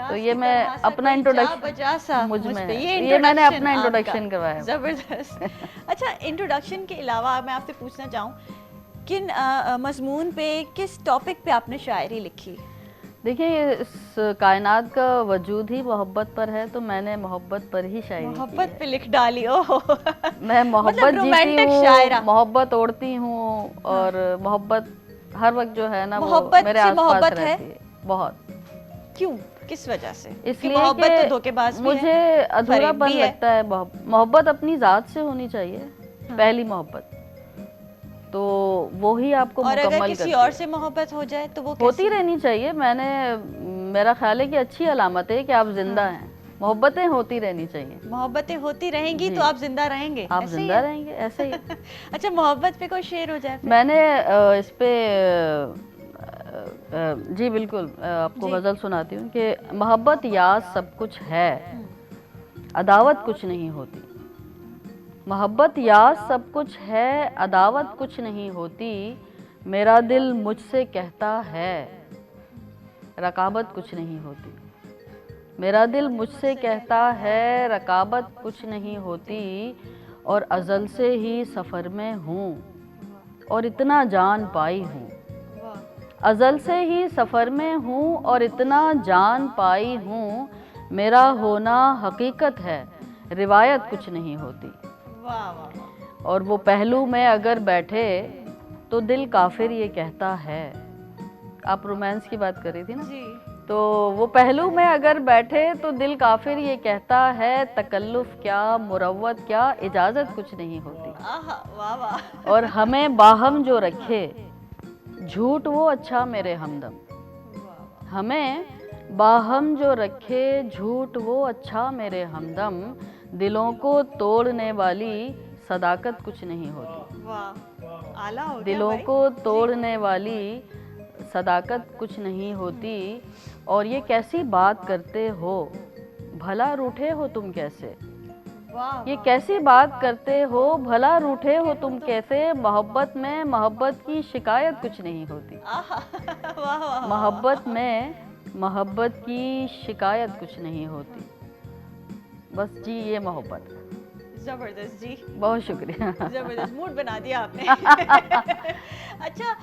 तो ये मैं अपना इंट्रोडक्शन मुझ में है, ये मैंने अपना इंट्रोडक्शन करवाया। जबरदस्त। अच्छा, इंट्रोडक्शन के अलावा मैं आपसे पूछना चाहूँ, किन मजमून पे, किस टॉपिक पे आपने शायरी लिखी? देखिए, इस कायनात का वजूद ही मोहब्बत पर है, तो मैंने मोहब्बत पर ही शायरी की मोहब्बत है। पे लिख डाली। ओह मैं मोहब्बत मतलब जीती रोमांटिक हूँ, शायरा। मोहब्बत ओढ़ती हूँ, और मोहब्बत हर वक्त जो है ना वो मोहब्बत मेरे से आसपास मोहब्बत है? रहती है। बहुत। क्यों, किस वजह से? कि इसलिए मोहब्बत कि तो धोखेबाज भी मुझे है, अधूरापन फरेब भी है। लगता है। मोहब्बत अपनी ज़ात से होनी चाहिए, पहली मोहब्बत, तो वो ही आपको और मुकम्मल अगर किसी करती और है। से मोहब्बत हो जाए तो वो होती कैसी? रहनी चाहिए। मेरा ख्याल है कि अच्छी अलामत है कि आप जिंदा हैं। मोहब्बतें होती रहनी चाहिए। मोहब्बतें होती रहेंगी जी। तो आप जिंदा रहेंगे, आप ऐसे ही जिंदा है? रहेंगे, ऐसे ही है। अच्छा, मोहब्बत पे कोई शेर हो जाए फिर? मैंने इस पे जी बिल्कुल आपको जी। गज़ल सुनाती हूँ कि मोहब्बत याद सब कुछ है, अदावत कुछ नहीं होती। मोहब्बत याद सब कुछ है, अदावत कुछ नहीं होती। मेरा दिल मुझसे कहता है, रकाबत कुछ नहीं होती। मेरा दिल मुझसे कहता है, रकाबत कुछ नहीं होती। और अज़ल से ही सफ़र में हूँ, और इतना जान पाई हूँ। अज़ल से ही सफ़र में हूँ, और इतना जान पाई हूँ। मेरा होना हकीकत है, रिवायत कुछ नहीं होती। वाह वाह वाह। और वो पहलू में अगर बैठे तो दिल काफिर ये कहता है। आप रोमांस की बात कर रही थी ना, जी। तो वो पहलू में अगर बैठे तो दिल काफिर ये कहता है, तकल्लुफ क्या, मुरव्वत क्या, इजाज़त कुछ नहीं होती। आहा, वाह वाह। और हमें बाहम जो रखे, झूठ वो अच्छा मेरे हमदम। हमें बाहम जो रखे, झूठ वो अच्छा मेरे हमदम। दिलों को तोड़ने वाली सदाकत कुछ नहीं होती। वाह, आला हो गया दिलों भाई। को तोड़ने वाली सदाकत कुछ नहीं होती। और ये कैसी बात करते हो, भला रूठे हो तुम कैसे। वाह ये कैसी बात करते हो, भला रूठे हो तुम कैसे। मोहब्बत में मोहब्बत की शिकायत कुछ नहीं होती। आहा, वाह वाह। मोहब्बत में मोहब्बत की शिकायत कुछ नहीं होती। बस जी, ये मोहब्बत। जबरदस्त जी, बहुत शुक्रिया। जबरदस्त मूड बना दिया आपने। अच्छा,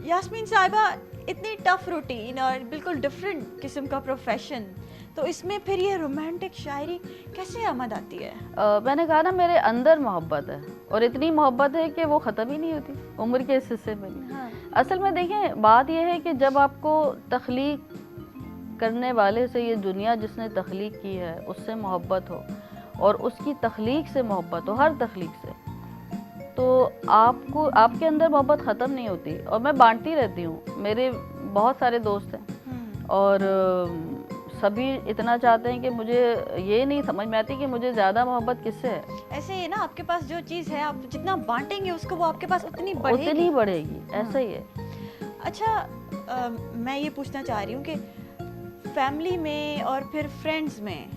यास्मीन साहिबा, इतनी टफ रूटीन और बिल्कुल डिफरेंट किस्म का प्रोफेशन, तो इसमें फिर ये रोमांटिक शायरी कैसे आमद आती है? मैंने कहा ना, मेरे अंदर मोहब्बत है, और इतनी मोहब्बत है कि वो ख़त्म ही नहीं होती उम्र के इस हिस्से में भी। हाँ। असल में देखें, बात यह है कि जब आपको तख्लीक करने वाले से, ये दुनिया जिसने तख्लीक की है उससे मोहब्बत हो, और उसकी तख्लीक से मोहब्बत हो, हर तख्लीक से, तो आपको, आपके अंदर मोहब्बत ख़त्म नहीं होती। और मैं बांटती रहती हूँ। मेरे बहुत सारे दोस्त हैं, और सभी इतना चाहते हैं कि मुझे ये नहीं समझ में आती कि मुझे ज़्यादा मोहब्बत किससे है। ऐसे ही ना, आपके पास जो चीज़ है, आप जितना बांटेंगे उसको, वो आपके पास उतनी बढ़ेगी। उतनी बढ़ेगी, ऐसा ही है। अच्छा, मैं ये पूछना चाह रही हूँ कि फैमिली में और फिर फ्रेंड्स में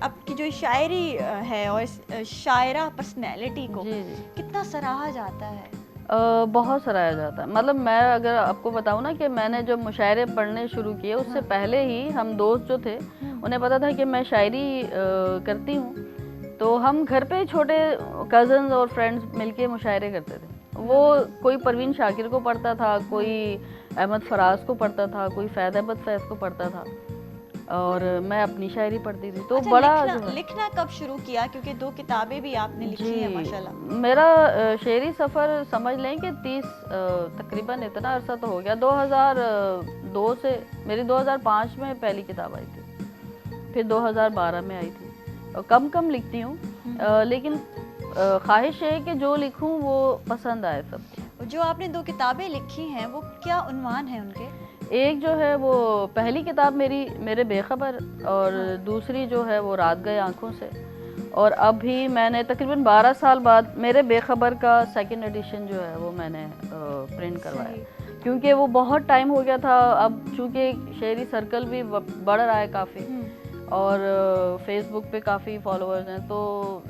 आपकी जो शायरी है और शायरा पर्सनैलिटी को जी जी, कितना सराहा जाता है? बहुत सराहा जाता है। मतलब मैं अगर आपको बताऊँ ना कि मैंने जब मुशायरे पढ़ने शुरू किए, उससे पहले ही हम दोस्त जो थे उन्हें पता था कि मैं शायरी करती हूँ, तो हम घर पे छोटे कज़न्स और फ्रेंड्स मिलके मुशायरे करते थे। वो कोई परवीन शाकिर को पढ़ता था, कोई अहमद फराज को पढ़ता था, कोई फैज़ अहमद फैज़ को पढ़ता था, और मैं अपनी शायरी पढ़ती थी। तो अच्छा, बड़ा लिखना कब शुरू किया? क्योंकि 2 किताबें भी आपने लिखी हैं माशाल्लाह। मेरा शेरी सफ़र समझ लें कि 30 तकरीबन इतना अरसा तो हो गया। 2002 से, मेरी 2005 में पहली किताब आई थी, फिर 2012 में आई थी। कम कम लिखती हूँ, लेकिन ख्वाहिश है कि जो लिखूँ वो पसंद आए सबको। जो आपने 2 किताबें लिखी हैं वो क्या उन्वान है उनके? एक जो है वो पहली किताब मेरे बेखबर, और दूसरी जो है वो रात गए आँखों से। और अभी मैंने तकरीबन 12 साल बाद मेरे बेखबर का सेकंड एडिशन जो है वो मैंने प्रिंट करवाया, क्योंकि वो बहुत टाइम हो गया था। अब चूँकि शेरी सर्कल भी बढ़ रहा है काफ़ी, और फेसबुक पे काफ़ी फॉलोअर्स हैं, तो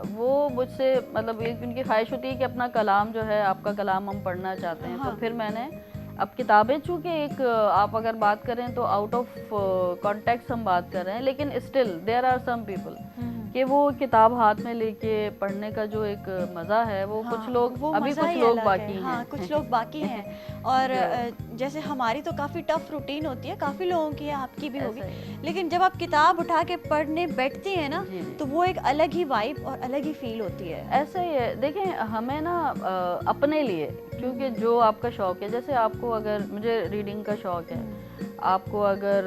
वो मुझसे मतलब एक उनकी ख्वाहिश होती है कि अपना कलाम जो है, आपका कलाम हम पढ़ना चाहते हैं। तो फिर मैंने अब किताबें, चूँकि एक आप अगर बात करें तो आउट ऑफ कॉन्टेक्स्ट हम बात कर रहे हैं, लेकिन still there are some people कि वो किताब हाथ में लेके पढ़ने का जो एक मज़ा है वो कुछ लोग अभी कुछ लोग बाकी हैं। हाँ, कुछ लोग बाकी हैं। और जैसे हमारी तो काफ़ी टफ रूटीन होती है, काफ़ी लोगों की है, आपकी भी होगी, लेकिन जब आप किताब उठा के पढ़ने बैठती हैं ना, तो वो एक अलग ही वाइब और अलग ही फील होती है। ऐसा ही है। देखें, हमें ना अपने लिए, क्योंकि जो आपका शौक़ है, जैसे आपको अगर, मुझे रीडिंग का शौक़ है, आपको अगर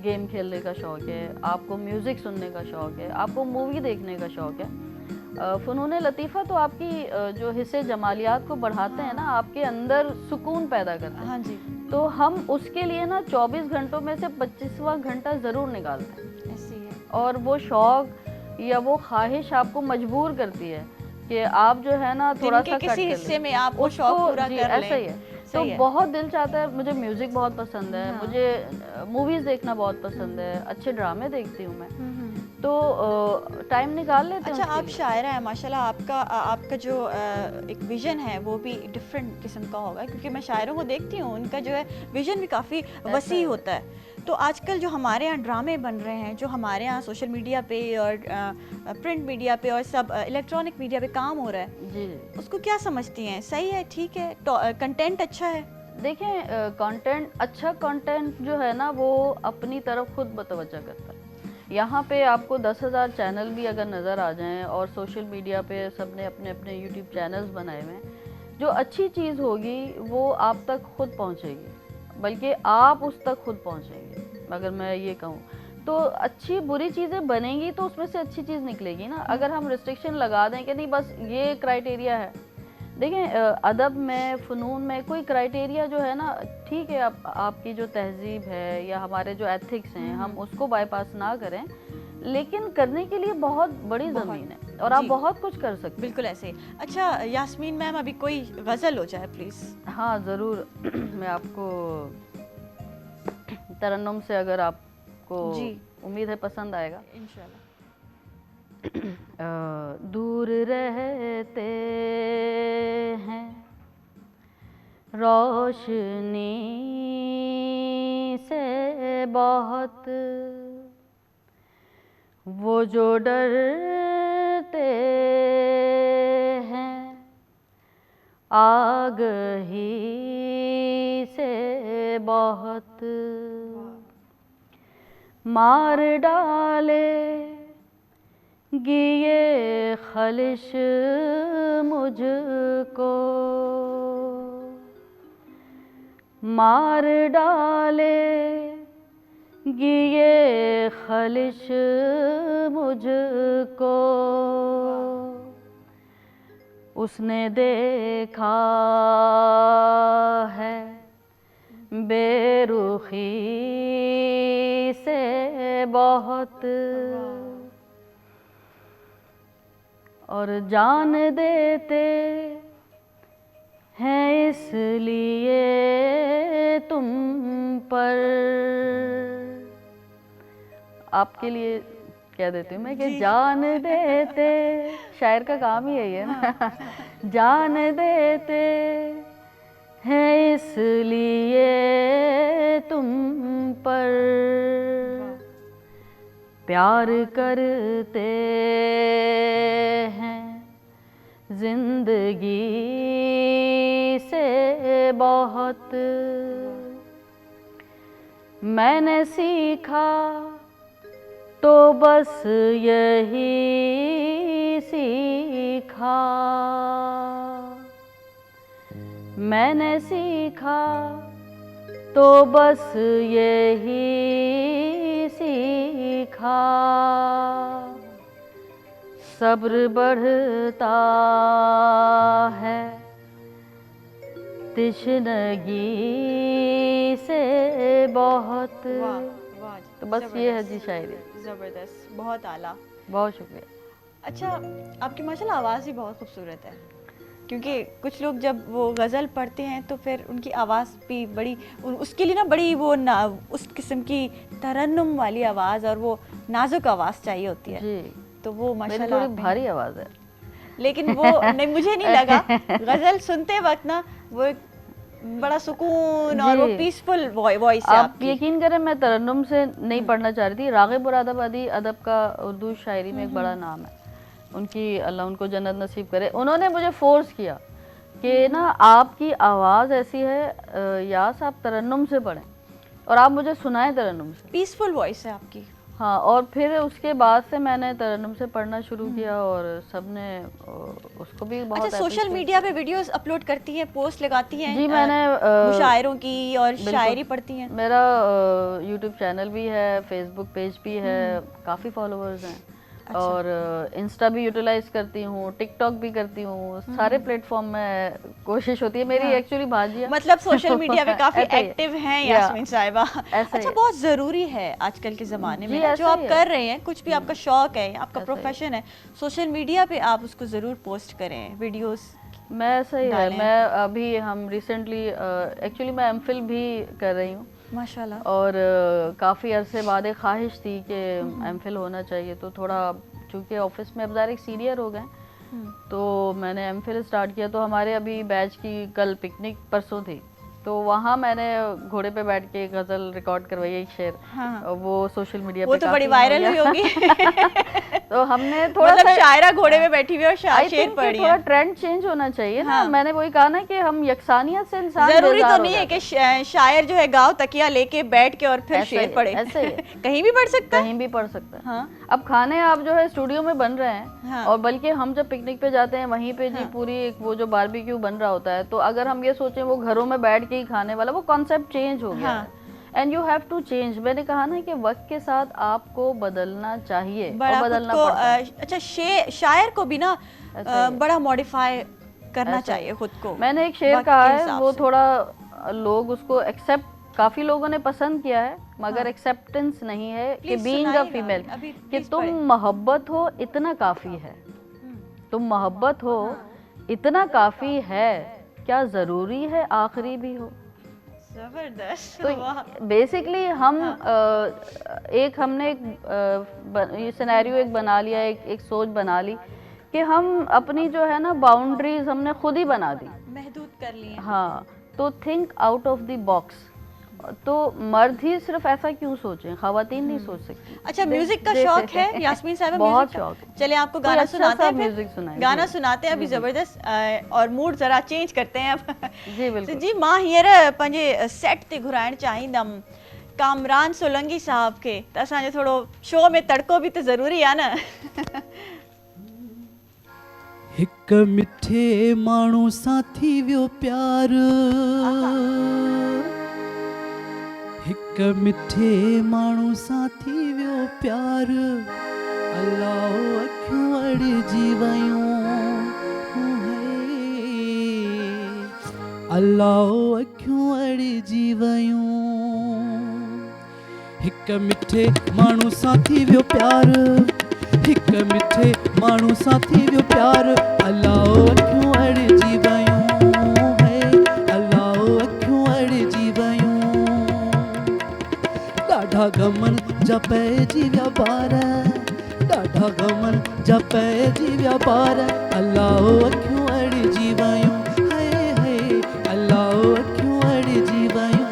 गेम खेलने का शौक़ है, आपको म्यूज़िक सुनने का शौक़ है, आपको मूवी देखने का शौक़ है, फ़नून लतीफ़ा तो आपकी जो हिस्से जमालियात को बढ़ाते हैं ना, आपके अंदर सुकून पैदा करते हैं। हाँ जी। तो हम उसके लिए ना 24 घंटों में से 25वां घंटा ज़रूर निकालते हैं। ऐसी है। और वो शौक़ या वो ख्वाहिश आपको मजबूर करती है कि आप जो है ना थोड़ा सा किसी हिस्से में आप वो शौक़ पूरा कर लें। ऐसा ही है। तो बहुत दिल चाहता है, मुझे म्यूज़िक बहुत पसंद है, मुझे मूवीज़ देखना बहुत पसंद है, अच्छे ड्रामे देखती हूँ मैं, तो टाइम निकाल लेते हैं। अच्छा, आप शायरा है माशाल्लाह, आपका जो एक विज़न है वो भी डिफरेंट किस्म का होगा, क्योंकि मैं शायरों को देखती हूँ, उनका जो है विज़न भी काफ़ी वसी होता है। तो आजकल जो हमारे यहाँ ड्रामे बन रहे हैं, जो हमारे यहाँ सोशल मीडिया पे और प्रिंट मीडिया पे और सब इलेक्ट्रॉनिक मीडिया पे काम हो रहा है, जी, उसको क्या समझती हैं? सही है, ठीक है, कंटेंट अच्छा है? देखें, कंटेंट, अच्छा कंटेंट जो है ना वो अपनी तरफ खुद बतवज्जा करता है। यहाँ पे आपको 10,000 चैनल भी अगर नज़र आ जाएं, और सोशल मीडिया पे सब ने अपने अपने यूट्यूब चैनल्स बनाए हुए हैं, जो अच्छी चीज़ होगी वो आप तक खुद पहुँचेगी, बल्कि आप उस तक खुद पहुँचेंगे। अगर मैं ये कहूँ तो अच्छी बुरी चीज़ें बनेंगी तो उसमें से अच्छी चीज़ निकलेगी ना। अगर हम रिस्ट्रिक्शन लगा दें कि नहीं बस ये क्राइटेरिया है, देखें अदब में, फ़नून में कोई क्राइटेरिया जो है ना, ठीक है, आपकी जो तहज़ीब है या हमारे जो एथिक्स हैं हम उसको बाईपास ना करें, लेकिन करने के लिए बहुत बड़ी ज़मीन है और आप बहुत कुछ कर सकते हैं। बिल्कुल ऐसे। अच्छा यास्मीन मैम, अभी कोई गज़ल हो जाए प्लीज़। हाँ ज़रूर। मैं आपको तरन्नुम से, अगर आपको उम्मीद है पसंद आएगा इंशाल्लाह। दूर रहते हैं रोशनी से बहुत, वो जो डरते हैं आग ही से बहुत, मार डाले ये खलिश मुझको, मार डाले ये खलिश मुझको, उसने देखा है बेरुखी से बहुत, और जान देते हैं इसलिए तुम पर। आपके लिए कह देती हूँ मैं कि जान देते, शायर का काम ही यही है ना। जान देते हैं इसलिए तुम पर, प्यार करते हैं जिंदगी से बहुत मैंने सीखा, तो बस यही सीखा। मैंने सीखा, तो बस यही सीखा। सब्र बढ़ता है तिश्नगी से बहुत। वाह वाह, तो बस ये है जी शायरी। जबरदस्त, बहुत आला। बहुत शुक्रिया। अच्छा, आपकी माशाल्लाह आवाज़ भी बहुत खूबसूरत है, क्योंकि कुछ लोग जब वो गज़ल पढ़ते हैं तो फिर उनकी आवाज़ भी बड़ी उसके लिए ना बड़ी वो ना उस किस्म की तरन्नुम वाली आवाज़ और वो नाजुक आवाज़ चाहिए होती है। जी, तो वो मेरी माशाल्लाह थोड़ी आपने- भारी आवाज़ है। लेकिन वो नहीं, मुझे नहीं लगा। गज़ल सुनते वक्त ना वो एक बड़ा सुकून और वो जी। पीसफुल वॉइस है आप आपकी। यकीन करें, मैं तरन्नुम से नहीं पढ़ना चाह रही थी। राग़िब मुरादाबादी अदब का उर्दू शायरी में एक बड़ा नाम है, उनकी अल्लाह उनको जन्नत नसीब करे। उन्होंने मुझे फोर्स किया कि ना आपकी आवाज़ ऐसी है, यास आप तरन्नुम से पढ़ें और आप मुझे सुनाएं तरन्नुम से। पीसफुल वॉइस है आपकी। हाँ, और फिर उसके बाद से मैंने तरन्नुम से पढ़ना शुरू किया और सबने उसको भी बहुत अच्छा, सोशल मीडिया पे वीडियोस अपलोड करती हैं, पोस्ट लगाती हैं? जी, मैंने मुशायरों की और बिल्कुल। शायरी पढ़ती हैं? मेरा यूट्यूब चैनल भी है, फेसबुक पेज भी है, काफ़ी फॉलोअर्स हैं। और इंस्टा भी यूटिलाइज करती हूँ, टिकटॉक भी करती हूँ, सारे प्लेटफॉर्म में कोशिश होती है मेरी। एक्चुअली भाजिया मतलब सोशल मीडिया पे काफी ऐसा ही है। एक्टिव हैं या, यास्मीन साहिबा। ऐसा अच्छा, ही है। बहुत जरूरी है आजकल के जमाने जी, में ना, जो ऐसा आप ही है। कर रहे हैं, कुछ भी आपका शौक है, आपका ऐसा ही प्रोफेशन है, सोशल मीडिया पे आप उसको जरूर पोस्ट करें, वीडियोस। मैं ऐसा ही है। डालें। मैं अभी हम रिसेंटली एक्चुअली मैं एमफिल भी कर रही हूँ माशाल्लाह। और काफ़ी अरसे बाद एक ख्वाहिश थी कि एमफिल होना चाहिए, तो थोड़ा चूँकि ऑफिस में अब ज़रा एक सीनियर हो गए, तो मैंने एमफिल स्टार्ट किया। तो हमारे अभी बैच की कल पिकनिक परसों थी, तो वहाँ मैंने घोड़े पे बैठ के गज़ल रिकॉर्ड करवाई, एक शेर। हाँ। और वो सोशल मीडिया वो पे तो बड़ी काफ़ी वायरल हो हुई गया। होगी। तो हमने थोड़ा मतलब सा शायरा घोड़े पे बैठी हुई और आई शेर थिंक पढ़ी थोड़ा है। ट्रेंड चेंज होना चाहिए ना। हाँ। मैंने वही कहा ना कि हम यकसानियत से इंसान जरूरी बेजार तो हो नहीं है जाता कि शायर जो है गाँव तकिया लेके बैठ के और फिर ऐसा ही शेर है, पढ़े। ऐसा ही है। कहीं भी पढ़ सकता है। कहीं भी पढ़ सकता है। हाँ। अब खाने आप जो है स्टूडियो में बन रहे हैं, हाँ। और बल्कि हम जब पिकनिक पे जाते हैं वहीं पे जी पूरी एक वो जो बारबेक्यू बन रहा होता है, तो अगर हम ये सोचें वो घरों में बैठ के ही खाने वाला, वो कॉन्सेप्ट चेंज हो गया है। And you have to change. मैंने कहा ना कि वक्त के साथ आपको बदलना चाहिए बड़ा और खुद बदलना को पड़ता है। अच्छा, शायर को भी ना ऐसा ही है। बड़ा मॉडिफाई करना ऐसा ही। चाहिए खुद को। मैंने एक शेर वक्त कहा के है, हिसाब वो से। थोड़ा लोग उसको एक्सेप्ट, काफी लोगों ने पसंद किया है, मगर एक्सेप्टेंस नहीं है कि Please बीइंग अ सुनाइएगा, फीमेल, अभी कि please तुम पढ़ें। मोहब्बत हो इतना काफी है। तुम मोहब्बत हो इतना काफी है, क्या जरूरी है आखिरी भी हो। जबरदस्त। तो वाह। बेसिकली हम हमने ये सिनेरियो एक बना लिया, एक सोच बना ली कि हम अपनी जो है ना बाउंड्रीज हमने खुद ही बना दी। महदूद कर लिए। हाँ, तो think out of the box. तो मर्द ही सिर्फ ऐसा क्यों सोचें, खवातीन नहीं सोच सकती। अच्छा, म्यूजिक का शौक है यास्मीन साहब? बहुत म्यूजिक का? शौक है। चले आपको कोई गाना अच्छा सुनाते सा हैं फिर? म्यूजिक सुनाएं। गाना जी। सुनाते हैं अभी, जी, जी। जबरदस्त। और मूड जरा चेंज करते हैं अब। जी तो बिल्कुल। जी मां हींअर पंहिंजे सेट ते घुराइण चाहींदमि कामरान सोलंकी साहब खे, त असांजो थोरो शो में तड़को बि त ज़रूरी आहे न। हिक मिठे माण्हू सां थी वियो प्यार, हिक मिठे माण्हू सां थी वियो प्यार, अलाह अखियूं अड़िजी वयूं, अलाह अखियूं अड़िजी वयूं। हिक मिठे माण्हू सां थी वियो प्यार, हिक मिठे माण्हू सां थी वियो प्यार, अलाह अखियूं अड़िजी वयूं, अलाह अखियूं अड़िजी वयूं। ॾाढा गमनि जा पइजी विया ॿार, ॾाढा गमनि जा पइजी विया ॿार, अलाह अखियूं अड़िजी वयूं, अलाह अखियूं अड़िजी वयूं।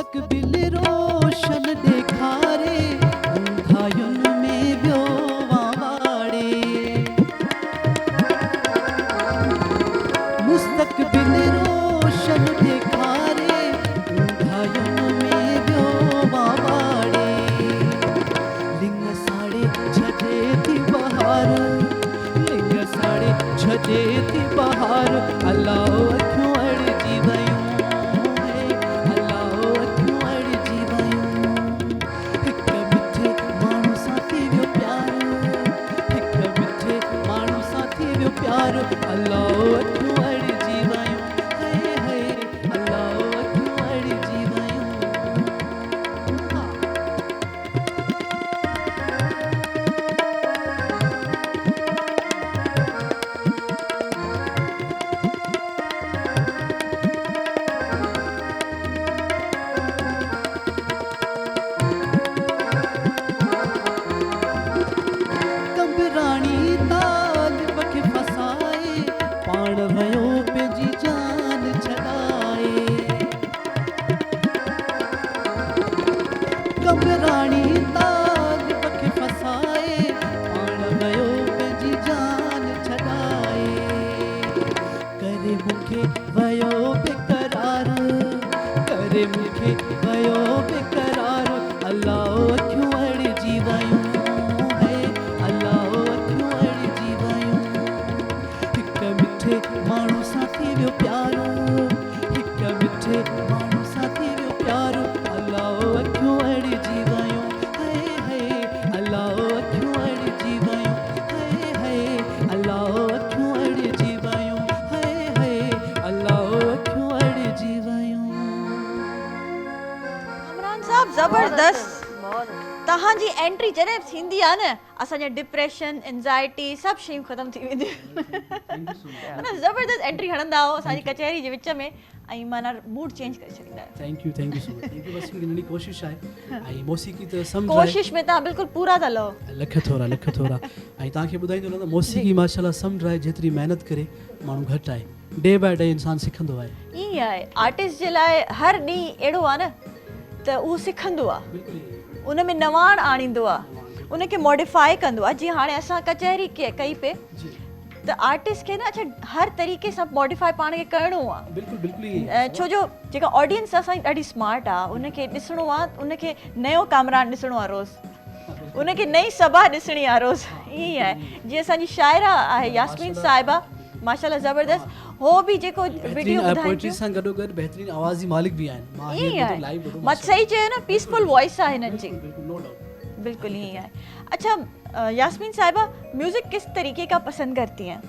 मुस्तक़बिल रोशन ॾेखारे ऊंधायुनि में वियो वावाड़े मुस्तक़बिल रोशन ॾेखारे ऊंधायुनि में वियो वावाड़े लिंग साड़े छॾे थी बहार लिंग साड़े छॾे थी बहार अलाह अखियूं अड़जी वयूं अलाह अखियूं अड़जी वयूं हिक मिठे माण्हू सां थी वियो प्यार हिक मिठे माण्हू सां थी वियो प्यार अलाह अखियूं अड़जी वयूं हे हे अलाह अखियूं अड़जी वयूं हा कंबराणी ताल बखे फसाए पाण वयो पंहिंजी जान छॾाए कंबराणी ताल बखे फसाए पाण वयो पंहिंजी जान छॾाए करे मूंखे वयो बेकरार करे मूंखे वयो बेकरार अलाह अखियूं अड़जी वयूं है अलाह अखियूं अड़जी वयूं हिक मिठे माण्हू सां थी वियो प्यार हिक मिठे माण्हू सां थी वियो प्यार अलाह अखियूं अड़जी वयूं है अलाह अखियूं अड़जी वयूं है अलाह अखियूं अड़जी वयूं है अलाह अखियूं अड़जी वयूं इमरान साहब ज़बरदस्त बहुत तव्हांजी एंट्री जॾहिं थींदी आहे न असांजा डिप्रेशन एंज़ाइटी सभु शयूं ख़तमु थी वेंदियूं माना ज़बरदस्त एंट्री हणंदा हो असांजी कचहरी जे विच में ऐं माना मूड चेंज करे छॾींदा आहियो thank you so much thank you बस नंढी कोशिशि आहे ऐं मौसीक़ी त सम्झ आहे कोशिश में तव्हां बिल्कुल पूरा था लहो लख थोरा ऐं तव्हांखे ॿुधाईंदो न त मौसीक़ी माशाल्लाह सम्झ आहे जेतिरी महिनत करे माण्हू घटि आहे डे बाय डे इंसानु सिखंदो आहे ईअं आहे आर्टिस्ट जे लाइ हर ॾींहुं अहिड़ो आहे न त उहो सिखंदो आहे उन में नवाण आणींदो आहे उनखे मॉडिफाई कंदो आहे जीअं हाणे असां कचहरी कई पे त आर्टिस्ट खे न अच्छा हर तरीक़े सां मॉडिफाई पाण खे करिणो आहे बिल्कुलु बिल्कुलु ईअं छो जो जेका ऑडियंस असांजी ॾाढी स्मार्ट आहे उनखे ॾिसणो आहे उनखे नयो कामरान ॾिसणो आहे रोज़ उनखे नई सभा ॾिसणी आहे रोज़ ईअं आहे जीअं असांजी शाइरा आहे यास्मीन साहिबा माशाल्लाह ज़बरदस्त हो बि जेको वीडियो पोइट्री सां गॾोगॾु बहितरीन आवाज़ जी मालिक बि आहिनि मां ईअं हीअ लाइव आहे मां सही चयो न पीसफुल वॉइस आहे हिननि जी बिल्कुलु नो डाउट बिल्कुल ईअं आहे अच्छा यास्मीन साहिबा म्यूज़िक किस तरीके का पसंद करती हैं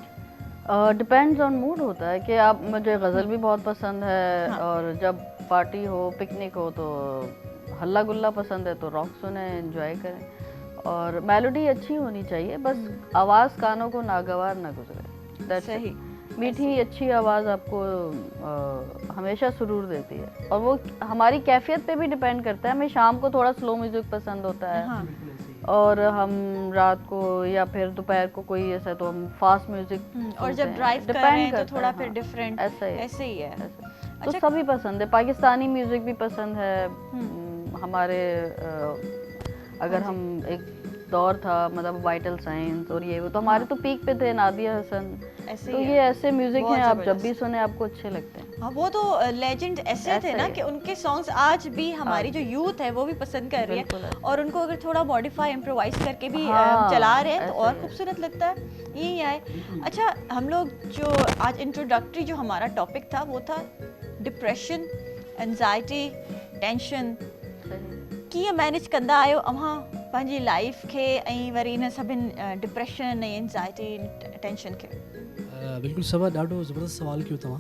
डिपेंड्स ऑन मूड होता है कि आप मुझे गज़ल भी बहुत पसंद है हाँ. और जब पार्टी हो पिकनिक हो तो हल्ला गुल्ला पसंद है तो रॉक सुने एंजॉय करें और मेलोडी अच्छी होनी चाहिए बस आवाज़ कानों को नागवार ना गुजरे That's सही it. मीठी अच्छी आवाज़ आपको हमेशा सुरूर देती है और वो हमारी कैफियत पे भी डिपेंड करता है हमें शाम को थोड़ा स्लो म्यूज़िक पसंद होता है हाँ और हम रात को या फिर दोपहर को कोई ऐसा तो हम फास्ट म्यूजिक और जब ड्राइव कर रहे हैं तो थोड़ा फिर डिफरेंट ऐसे ही है तो सभी पसंद है पाकिस्तानी म्यूजिक भी पसंद है हमारे अगर हम एक दौर था मतलब वाइटल साइंस और ये वो तो हमारे तो पीक पे थे नादिया हसन तो ये ऐसे म्यूजिक हैं आप जब भी सुने आपको अच्छे लगते हैं हाँ वो तो लेजेंड ऐसे थे ना कि उनके सॉन्ग्स आज भी हमारी जो यूथ है वो भी पसंद कर रही है और उनको अगर थोड़ा मॉडिफाई इम्प्रोवाइज करके भी चला रहे हैं तो और खूबसूरत लगता है यही है अच्छा हम लोग जो आज इंट्रोडक्टरी जो हमारा टॉपिक था वो था डिप्रेशन एंजाइटी टेंशन कीअं मैनेज कंदा आहियो अव्हां पंहिंजी लाइफ खे ऐं वरी इन सभिनि डिप्रेशन ऐं एंजाइटी टेंशन खे बिल्कुलु सवा ॾाढो ज़बरदस्त सवाल कयो तव्हां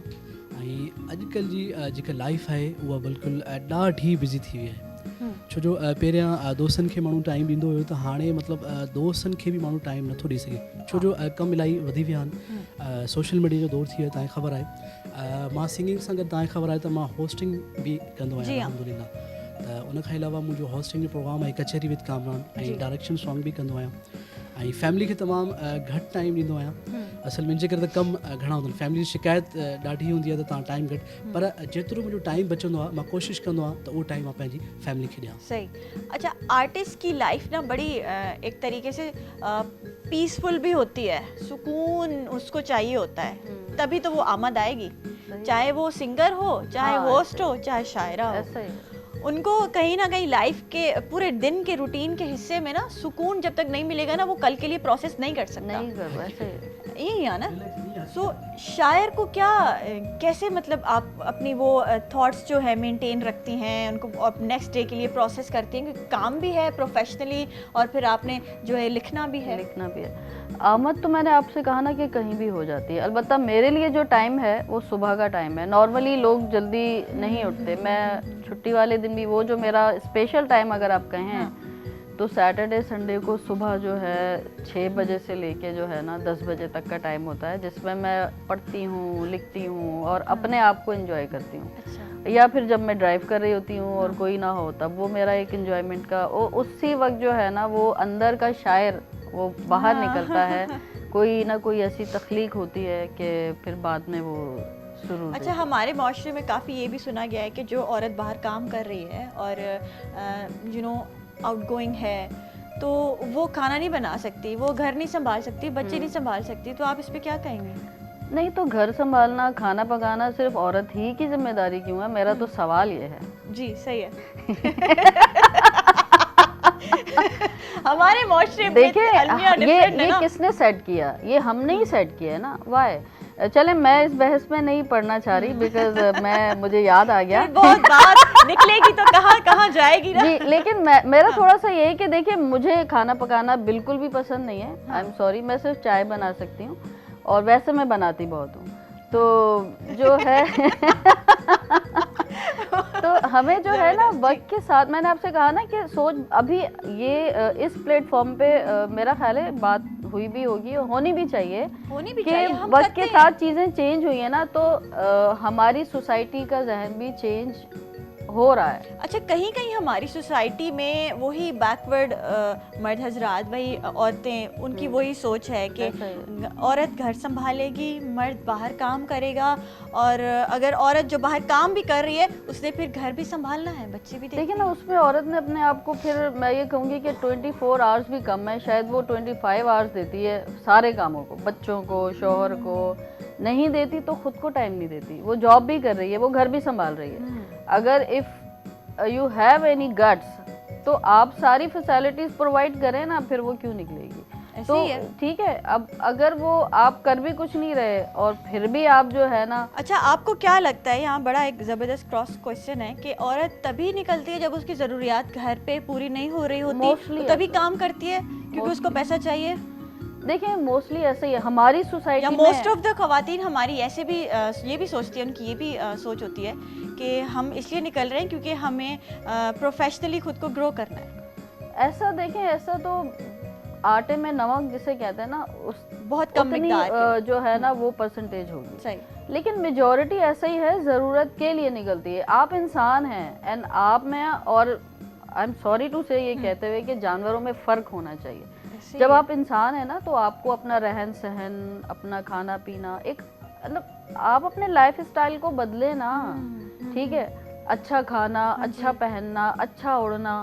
ऐं अॼुकल्ह जी जेका लाइफ आहे उहा बिल्कुलु ॾाढी बिज़ी थी वई आहे छो जो पहिरियां दोस्तनि खे माण्हू टाइम ॾींदो हुयो त हाणे मतिलबु दोस्तनि खे बि माण्हू टाइम नथो ॾेई सघे छो जो कमु इलाही वधी विया आहिनि सोशल मीडिया जो दौरु थी वियो आहे तव्हांखे ख़बर आहे मां सिंगिंग सां गॾु तव्हांखे ख़बर आहे त मां होस्टिंग बि कंदो आहियां अल्हम्दुलिल्लाह त उनखां अलावा मुंहिंजो होस्टिंग जो प्रोग्राम आहे कचहरी विद कामरान ऐं डायरेक्शन सॉन्ग बि कंदो आहियां ऐं फैमिली खे तमामु घटि टाइम ॾींदो आहियां असल में जेकर त कम घणा हूंदा आहिनि फैमिली जी शिकायत ॾाढी हूंदी आहे त तव्हां टाइम घटि पर जेतिरो मुंहिंजो टाइम बचंदो आहे मां कोशिशि कंदो आहियां त उहो टाइम मां पंहिंजी फैमिली खे ॾियां। सही। अच्छा, आर्टिस्ट की लाइफ ना बड़ी एक तरीके से पीसफुल भी होती है, सुकून उसको चाहिए होता है, तभी तो वो आमद आएगी, चाहे वो सिंगर हो, चाहे होस्ट हो, चाहे शायरा हो। ऐसा ही उनको कहीं ना कहीं लाइफ के पूरे दिन के रूटीन के हिस्से में ना सुकून जब तक नहीं मिलेगा ना वो कल के लिए प्रोसेस नहीं कर सकता। नहीं कर वैसे यही है ना। सो शायर को क्या कैसे मतलब आप अपनी वो थॉट्स जो है मेंटेन रखती हैं, उनको नेक्स्ट डे के लिए प्रोसेस करती हैं, क्योंकि काम भी है प्रोफेशनली और फिर आपने जो है लिखना भी है। लिखना भी है। आमद तो मैंने आपसे कहा ना कि कहीं भी हो जाती है, अलबत्ता मेरे लिए जो टाइम है वो सुबह का टाइम है। नॉर्मली लोग जल्दी नहीं उठते, मैं छुट्टी वाले दिन भी वो जो मेरा स्पेशल टाइम अगर आप कहें तो सैटरडे संडे को सुबह जो है 6 बजे से लेके जो है ना 10 बजे तक का टाइम होता है, जिसमें मैं पढ़ती हूँ, लिखती हूँ और अपने आप को एंजॉय करती हूँ। अच्छा। या फिर जब मैं ड्राइव कर रही होती हूँ और कोई ना हो तब वो मेरा एक एंजॉयमेंट का उसी वक्त जो है ना वो अंदर का शायर वो बाहर निकलता है, कोई ना कोई ऐसी तख्लीक होती है कि फिर बाद में वो शुरू। अच्छा, हमारे माशरे में काफ़ी ये भी सुना गया है कि जो औरत बाहर काम कर रही है और यू नो आउटगोइंग है तो वो खाना नहीं बना सकती, वो घर नहीं संभाल सकती, बच्चे नहीं संभाल सकती, तो आप इस पे क्या कहेंगे? नहीं तो घर संभालना, खाना पकाना सिर्फ औरत ही की जिम्मेदारी क्यों है? मेरा तो सवाल ये है। जी सही है। हमारे माशरे में देखिए अलमिया different है ये ना। किसने सेट किया? ये हमने ही सेट किया है ना। वाई चले मैं इस बहस में नहीं पढ़ना चाह रही बिकॉज मुझे याद आ गया। फिर बहुत बात निकलेगी तो कहाँ कहाँ जाएगी ना। जी, लेकिन मेरा थोड़ा सा ये है कि देखिए मुझे खाना पकाना बिल्कुल भी पसंद नहीं है। आई एम सॉरी, मैं सिर्फ चाय बना सकती हूँ और वैसे मैं बनाती बहुत हूँ, तो जो है तो हमें जो है ना वक्त के साथ, मैंने आपसे कहा ना कि सोच अभी ये इस प्लेटफॉर्म पे मेरा ख्याल है बात हुई भी होगी और होनी भी चाहिए कि वक्त के साथ चीज़ें चेंज हुई है ना, तो हमारी सोसाइटी का जहन भी चेंज हो रहा है। अच्छा, कहीं कहीं हमारी सोसाइटी में वही बैकवर्ड मर्द हजरात, वही औरतें, उनकी वही सोच है कि औरत घर संभालेगी, मर्द बाहर काम करेगा, और अगर औरत जो बाहर काम भी कर रही है उसने फिर घर भी संभालना है, बच्चे भी देखिए ना, उसमें औरत ने अपने आप को, फिर मैं ये कहूँगी कि 24 आवर्स भी कम है, शायद वो 25 आवर्स देती है सारे कामों को, बच्चों को, शौहर को नहीं देती तो खुद को टाइम नहीं देती। वो जॉब भी कर रही है, वो घर भी संभाल रही है। अगर if U have any guts तो आप सारी फैसिलिटीज़ प्रोवाइड करें ना, फिर वो क्यों निकलेगी? तो ठीक है, अब अगर वो आप कर भी कुछ नहीं रहे और फिर भी आप जो है ना। अच्छा, आपको क्या लगता है, यहाँ बड़ा एक ज़बरदस्त क्रॉस क्वेश्चन है कि औरत तभी निकलती है जब उसकी ज़रूरियात घर पे पूरी नहीं हो रही होती, तो तभी काम करती है क्योंकि उसको पैसा चाहिए। देखिए मोस्टली ऐसे ही है हमारी सोसाइटी में। मोस्ट ऑफ द खवातीन हमारी ऐसे भी ये भी सोचती है, उनकी ये भी सोच होती है कि हम इसलिए निकल रहे हैं क्योंकि हमें प्रोफेशनली खुद को ग्रो करना है। ऐसा देखें, ऐसा तो आटे में नमक जिसे कहते हैं ना, उस बहुत कम मिकदार जो है ना वो परसेंटेज होगी। सही। लेकिन मेजॉरिटी ऐसा ही है, ज़रूरत के लिए निकलती है। आप इंसान हैं एंड आप में, और आई एम सॉरी टू से ये कहते हुए कि जानवरों में फ़र्क होना चाहिए। जब आप इंसान है ना तो आपको अपना रहन सहन, अपना खाना पीना, एक मतलब आप अपने लाइफ स्टाइल को बदले ना। ठीक है, अच्छा खाना, अच्छा पहनना, अच्छा उड़ना,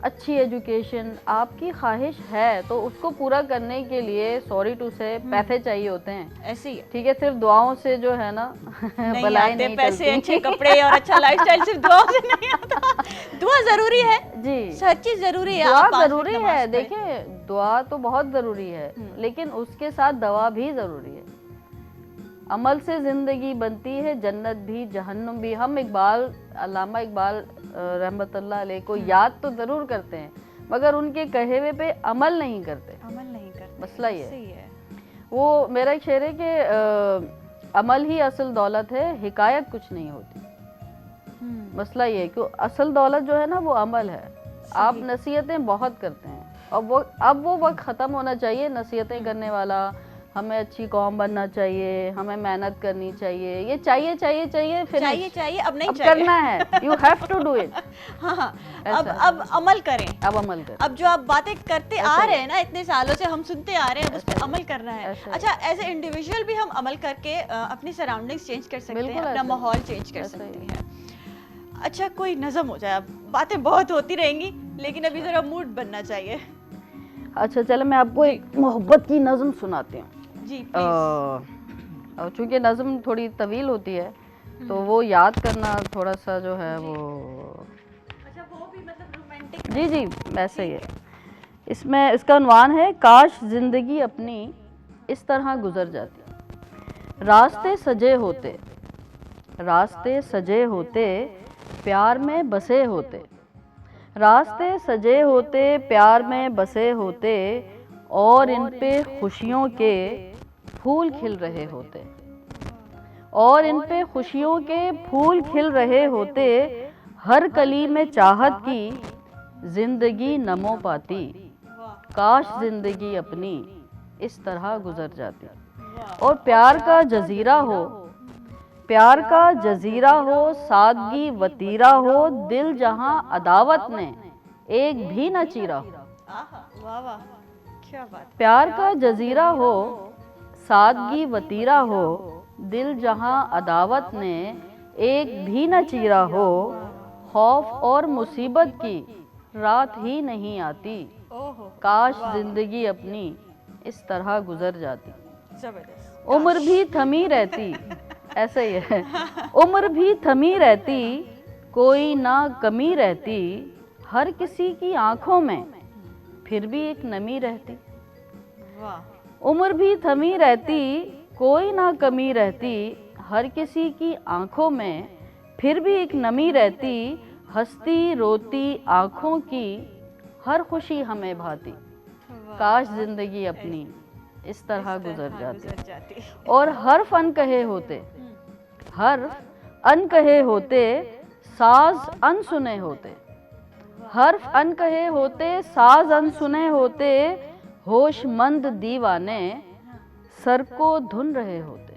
अच्छी एजुकेशन आपकी ख्वाहिश है तो उसको पूरा करने के लिए सॉरी टू से पैसे चाहिए होते हैं। ऐसे ही ठीक है, सिर्फ दुआओं से जो है ना भलाई नहीं पैसे, अच्छे कपड़े और अच्छा लाइफस्टाइल सिर्फ दुआओं से नहीं आता। दुआ जरूरी है जी, हर चीज जरूरी है, दुआ जरूरी है। देखिए दुआ तो बहुत ज़रूरी है, लेकिन उसके साथ दवा भी ज़रूरी है। अमल से ज़िंदगी बनती है, जन्नत भी जहन्नुम भी। हम इकबाल, अल्लामा इकबाल रहमतुल्लाह अलैह को याद तो ज़रूर करते हैं मगर उनके कहे हुए पे अमल नहीं करते। मसला ये है। वो मेरा एक शेर है कि अमल ही असल दौलत है, हिकायत कुछ नहीं होती। मसला ये है कि असल दौलत जो है ना वो अमल है। आप नसीहतें बहुत करते हैं और वो अब वो वक्त ख़त्म होना चाहिए नसीहतें करने वाला, हमें अच्छी कौम बनना चाहिए, हमें मेहनत करनी चाहिए, ये चाहिए चाहिए चाहिए, चाहिए चाहिए, अब नहीं अब चाहिए। करना है, you have to do it. हाँ, अब अमल करें। अब अमल कर। अब जो आप बातें करते आ रहे हैं ना, इतने सालों से हम सुनते आ रहे हैं, उस पर अमल करना है। ऐसा है। अच्छा, एज ए इंडिविजुअल भी हम अमल करके अपनी सराउंडिंग्स चेंज कर सकते हैं, बिल्कुल अपना ऐसा ही। माहौल चेंज कर ऐसा ही। सकते हैं। अच्छा, कोई नज़म हो जाए। अब बातें बहुत होती रहेंगी, लेकिन अभी ज़रा मूड बनना चाहिए। अच्छा चलो, मैं आपको एक मोहब्बत की नज़म सुनाती हूँ। जी प्लीज। चूँकि नज़म थोड़ी तवील होती है, तो वो याद करना थोड़ा सा जो है वो, अच्छा, वो भी मतलब रोमांटिक। जी जी वैसे ही है। इसमें इसका उन्वान है, काश ज़िंदगी अपनी इस तरह गुजर जाती। रास्ते सजे होते, रास्ते सजे होते, प्यार में बसे होते। रास्ते सजे होते, प्यार में बसे होते, और इन पे खुशियों के फूल खिल रहे होते। और इन पे खुशियों के फूल खिल रहे होते, हर कली में चाहत की जिंदगी नमो पाती। काश जिंदगी अपनी इस तरह गुजर जाती। और प्यार का जजीरा हो, प्यार का जजीरा हो, सादगी वतीरा हो, दिल जहां अदावत ने एक भी न चीरा हो। आहा, वाह वाह, क्या बात। प्यार का जजीरा हो, सादगी वतीरा हो, दिल जहां अदावत ने एक भी न चीरा हो, खौफ और मुसीबत की रात ही नहीं आती। ओहो, काश जिंदगी अपनी इस तरह गुजर जाती। जबरदस्त। उम्र भी थमी रहती, ऐसे ही है, उम्र भी थमी रहती, कोई ना कमी रहती, हर किसी की आंखों में फिर भी एक नमी रहती। वाह। उम्र भी थमी रहती, कोई ना कमी रहती, हर किसी की आंखों में फिर भी एक नमी रहती, हंसती रोती आंखों की हर खुशी हमें भाती। काश जिंदगी अपनी इस तरह गुजर जाती। और हर फन कहे होते, हर अन कहे होते, साज अनसुने होते। हर अन कहे होते, साज अनसुने होते, होशमंद दीवाने सर को धुन रहे होते।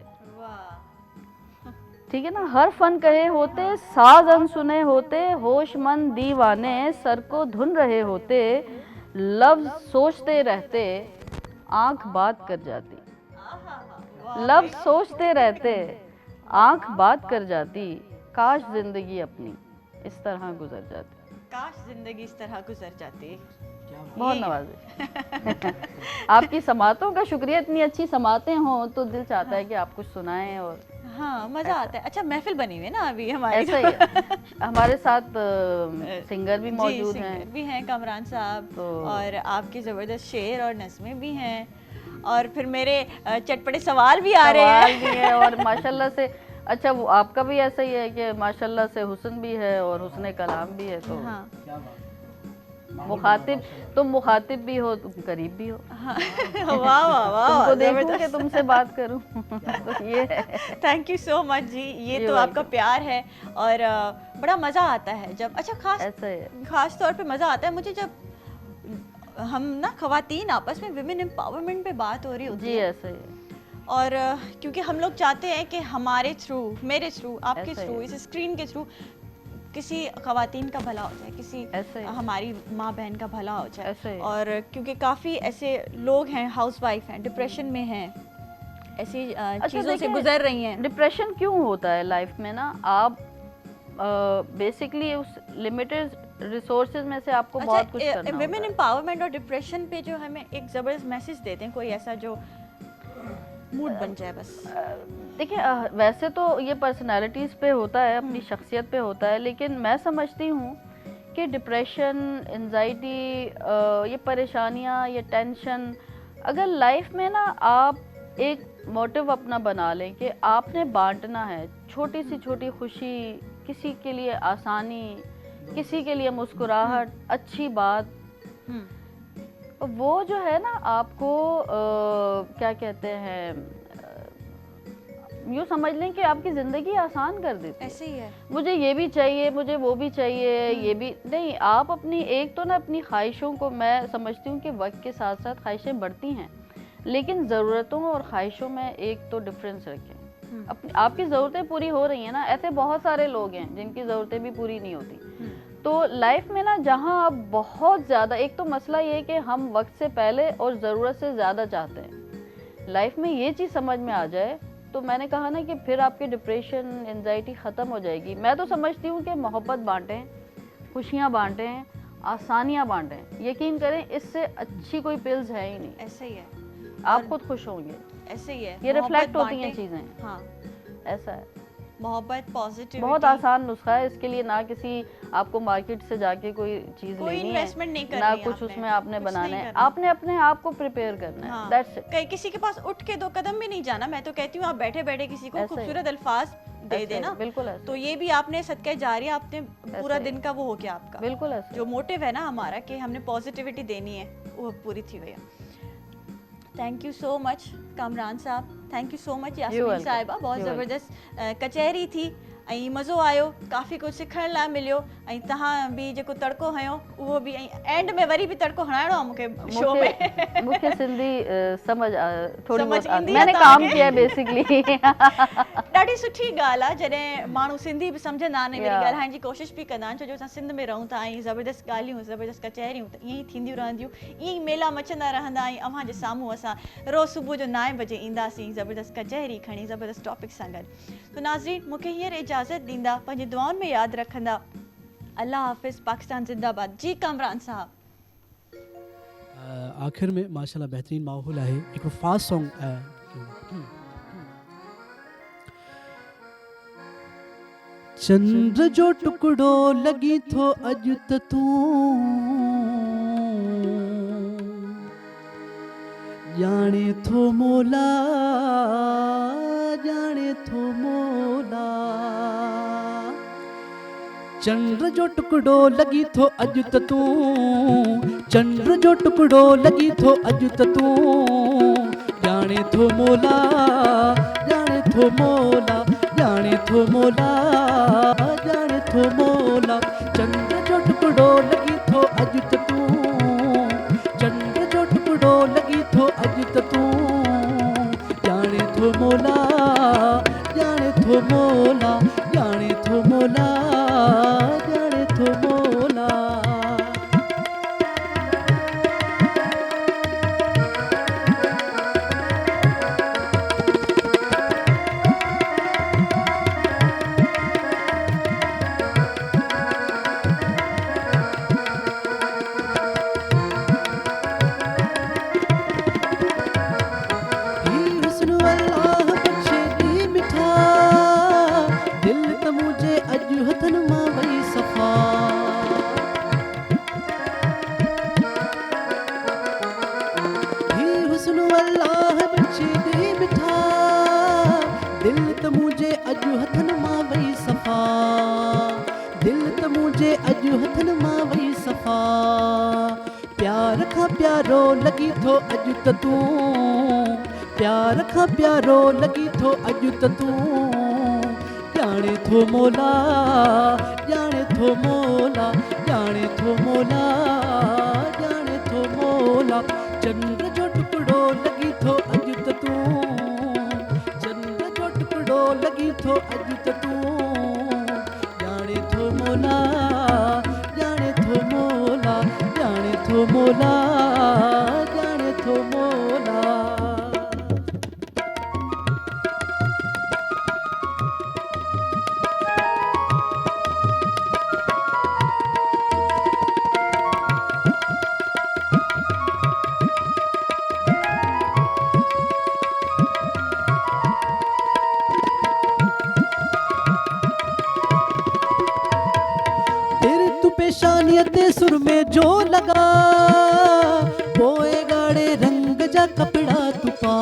ठीक है ना, हर फन कहे होते, साज अनसुने होते, होशमंद दीवाने सर को धुन रहे होते, लफ्ज सोचते रहते, आंख बात कर जाती। लफ्ज सोचते रहते, आंख बात कर जाती। काश जिंदगी अपनी इस तरह गुजर जाती। काश जिंदगी इस तरह गुजर जाती। बहुत नवाज़े। आपकी समातों का शुक्रिया, इतनी अच्छी समातें हों तो दिल चाहता है कि आप कुछ सुनाएं। और हाँ, मजा आता है। अच्छा, महफिल बनी हुई है ना अभी हमारी। ऐसा ही है। हमारे साथ सिंगर भी जी, मौजूद सिंगर हैं। भी हैं, कामरान साहब, तो- और आपके ज़बरदस्त शेर और नज़में भी हैं, और फिर मेरे चटपटे सवाल भी आ रहे सवाल हैं। भी है, और माशाल्लाह से अच्छा, वो आपका भी ऐसा ही है कि माशाल्लाह से हुस्न भी है और हुस्न कलाम भी है। तो हाँ मुखातिब, तुम मुखातिब भी हो, तुम करीब भी हो। हाँ, वाह वाह वाह, तुमको देखूं कि ज़बरदस्त। तुमसे बात करूं। तो ये है। थैंक यू सो मच जी, ये तो You're आपका प्यार है, और बड़ा मज़ा आता है जब, अच्छा ऐसा है। खास तौर पे मज़ा आता है मुझे जब हम ना ख़वातीन आपस में विमेन एम्पावरमेंट पे बात हो रही होती जी है, ऐसा ही है। और क्योंकि हम लोग चाहते हैं कि हमारे थ्रू, मेरे थ्रू, आपके ऐसा ही थ्रू, है। इस स्क्रीन के थ्रू किसी ख़वातीन का भला हो जाए, किसी ऐसा ही है। हमारी माँ बहन का भला हो जाए। ऐसा ही है। और क्योंकि काफ़ी ऐसे लोग हैं, हाउसवाइफ हैं, डिप्रेशन में हैं, ऐसी चीज़ों से देखिए, गुजर रही हैं। डिप्रेशन क्यों होता है लाइफ में ना, आप बेसिकली उस लिमिटेड रिसोर्सेज में से आपको बहुत कुछ करना विमेन होता है। एम्पावरमेंट और डिप्रेशन पे जो हमें एक ज़बरदस्त मैसेज देते हैं, कोई ऐसा जो मूड बन जाए बस। देखिए वैसे तो ये पर्सनालिटीज़ पे होता है, अपनी शख्सियत पे होता है, लेकिन मैं समझती हूँ कि डिप्रेशन, एंजाइटी, ये परेशानियाँ, ये टेंशन, अगर लाइफ में ना आप एक मोटिव अपना बना लें कि आपने बांटना है, छोटी सी छोटी खुशी, किसी के लिए आसानी, किसी के लिए मुस्कुराहट, अच्छी बात, वो जो है ना आपको क्या कहते हैं, यूँ समझ लें कि आपकी ज़िंदगी आसान कर देती है। ऐसे ही है। मुझे ये भी चाहिए, मुझे वो भी चाहिए, ये भी नहीं, आप अपनी एक तो ना अपनी ख्वाहिशों को, मैं समझती हूँ कि वक्त के साथ साथ ख्वाहिशें बढ़ती हैं, लेकिन ज़रूरतों और ख्वाहिशों में एक तो डिफरेंस रखें। अपनी आपकी ज़रूरतें पूरी हो रही हैं ना, ऐसे बहुत सारे लोग हैं जिनकी ज़रूरतें भी पूरी नहीं होती। तो लाइफ में ना जहाँ आप बहुत ज़्यादा, एक तो मसला ये है कि हम वक्त से पहले और ज़रूरत से ज़्यादा चाहते हैं। लाइफ में ये चीज़ समझ में आ जाए तो मैंने कहा ना कि फिर आपकी डिप्रेशन, एंजाइटी ख़त्म हो जाएगी। मैं तो समझती हूँ कि मोहब्बत बांटें, खुशियाँ बांटें, आसानियाँ बांटें। यकीन करें इससे अच्छी कोई पिल्स है ही नहीं। ऐसा ही है, आप खुद खुश होंगे, ऐसे ही है। ये मोहब्बत रिफ्लेक्ट होती हैं बांटें। चीज़ें। हाँ, ऐसा है, मोहब्बत, पॉजिटिविटी, बहुत आसान नुस्खा है इसके लिए। ना किसी आपको मार्केट से जाके कोई चीज़ कोई लेनी है, इन्वेस्टमेंट नहीं करनी ना है कुछ आपने, उसमें आपने कुछ बनाना नहीं है। करना। आपने अपने आप को प्रिपेयर करना है। हाँ, दैट्स इट। कहीं किसी के पास उठ के 2 कदम भी नहीं जाना। मैं तो कहती हूँ आप बैठे बैठे किसी को ऐसा ही। खूबसूरत अल्फाज दे ऐसा ही, देना, बिल्कुल ऐसा, तो ये भी आपने सदका जारिया, आपने पूरा ऐसा ही। दिन का वो हो गया आपका। बिल्कुल ऐसा। जो मोटिव है ना हमारा कि हमने पॉजिटिविटी देनी है, वो पूरी थी भैया। Thank you so much Kamran साहब, thank you so much Yasmin welcome. साहिबा। बहुत You welcome. ज़बरदस्त कचहरी थी ऐं मज़ो आयो, काफ़ी कुछ सिखण लाइ मिलियो। ऐं तव्हां बि जेको तड़को हयो उहो बि, ऐं एंड में वरी बि तड़को हणाइणो आहे मूंखे शो में। मुझे सिंधी समझ थोड़ी समझ बहुत ईंदी आहे मैंने तव्हांखे? काम किया है बेसिकली। ॾाढी सुठी ॻाल्हि आहे जॾहिं माण्हू सिंधी बि सम्झंदा आहिनि, वरी Yeah. ॻाल्हाइण जी कोशिशि बि कंदा आहिनि, छो जो असां सिंध में रहूं था ऐं ज़बरदस्त ॻाल्हियूं, ज़बरदस्त कचहरियूं त ईअं ई थींदियूं रहंदियूं, ईअं ई मेला मचंदा रहंदा। ऐं अव्हां जे साम्हूं असां रोज़ सुबुह जो 9 बजे ईंदासीं ज़बरदस्त कचहरी खणी, ज़बरदस्त टॉपिक सां गॾु। तो नाज़रीन, मूंखे हींअर इजाज़त ॾींदा, पंहिंजी दुआउनि में यादि रखंदा। अल्लाह हाफ़िज़, पाकिस्तान ज़िंदाबाद। जी कामरान साहब। आखिर में माशाल्लाह बेहतरीन माहौल आहे। हिकिड़ो फास्ट सॉन्ग चंद्र जो टुकड़ो लगी थो अॼु त तूं ॼाणे थो मोला, ॼाणे थो मोला। चंद्र जो टुकड़ो लगी थो अॼु त तूं, चंद्र जो टुकड़ो लगी थो अॼु त तूं ॼाणे थो मोला, ॼाणे थो मोला, ॼाणे थो मोला, ॼाणे थो मोला। चंद्र जो टुकड़ो लगी थो अॼु त तूं, चंद्र जो टुकड़ो लगी थो अॼु त तूं ॼाणे थो मोला, ॼाणे थो मोला, ॼाणे थो मोला, ॼाणे थो मोला। प्यार खां प्यारो लगी थो अॼु त तूं, प्यार खां प्यारो लगी थो अॼु त तूं ॼाणे थो मोला, ॼाणे थो मोला, ॼाणे थो मोला, ॼाणे थो मोला। चंद्र जो टुकड़ो लगी थो अॼु त तूं, चंद्र जो टुकड़ो लगी थो अॼु त तूं ॼाणे थो मोला, ॼाणे थो मोला, ॼाणे थो मोला, ॼाणे थो मोला। तेरे तू पेशानीअ ते सुर में जो लगा, पोए गाड़े रंग जा कपड़ा तू पा।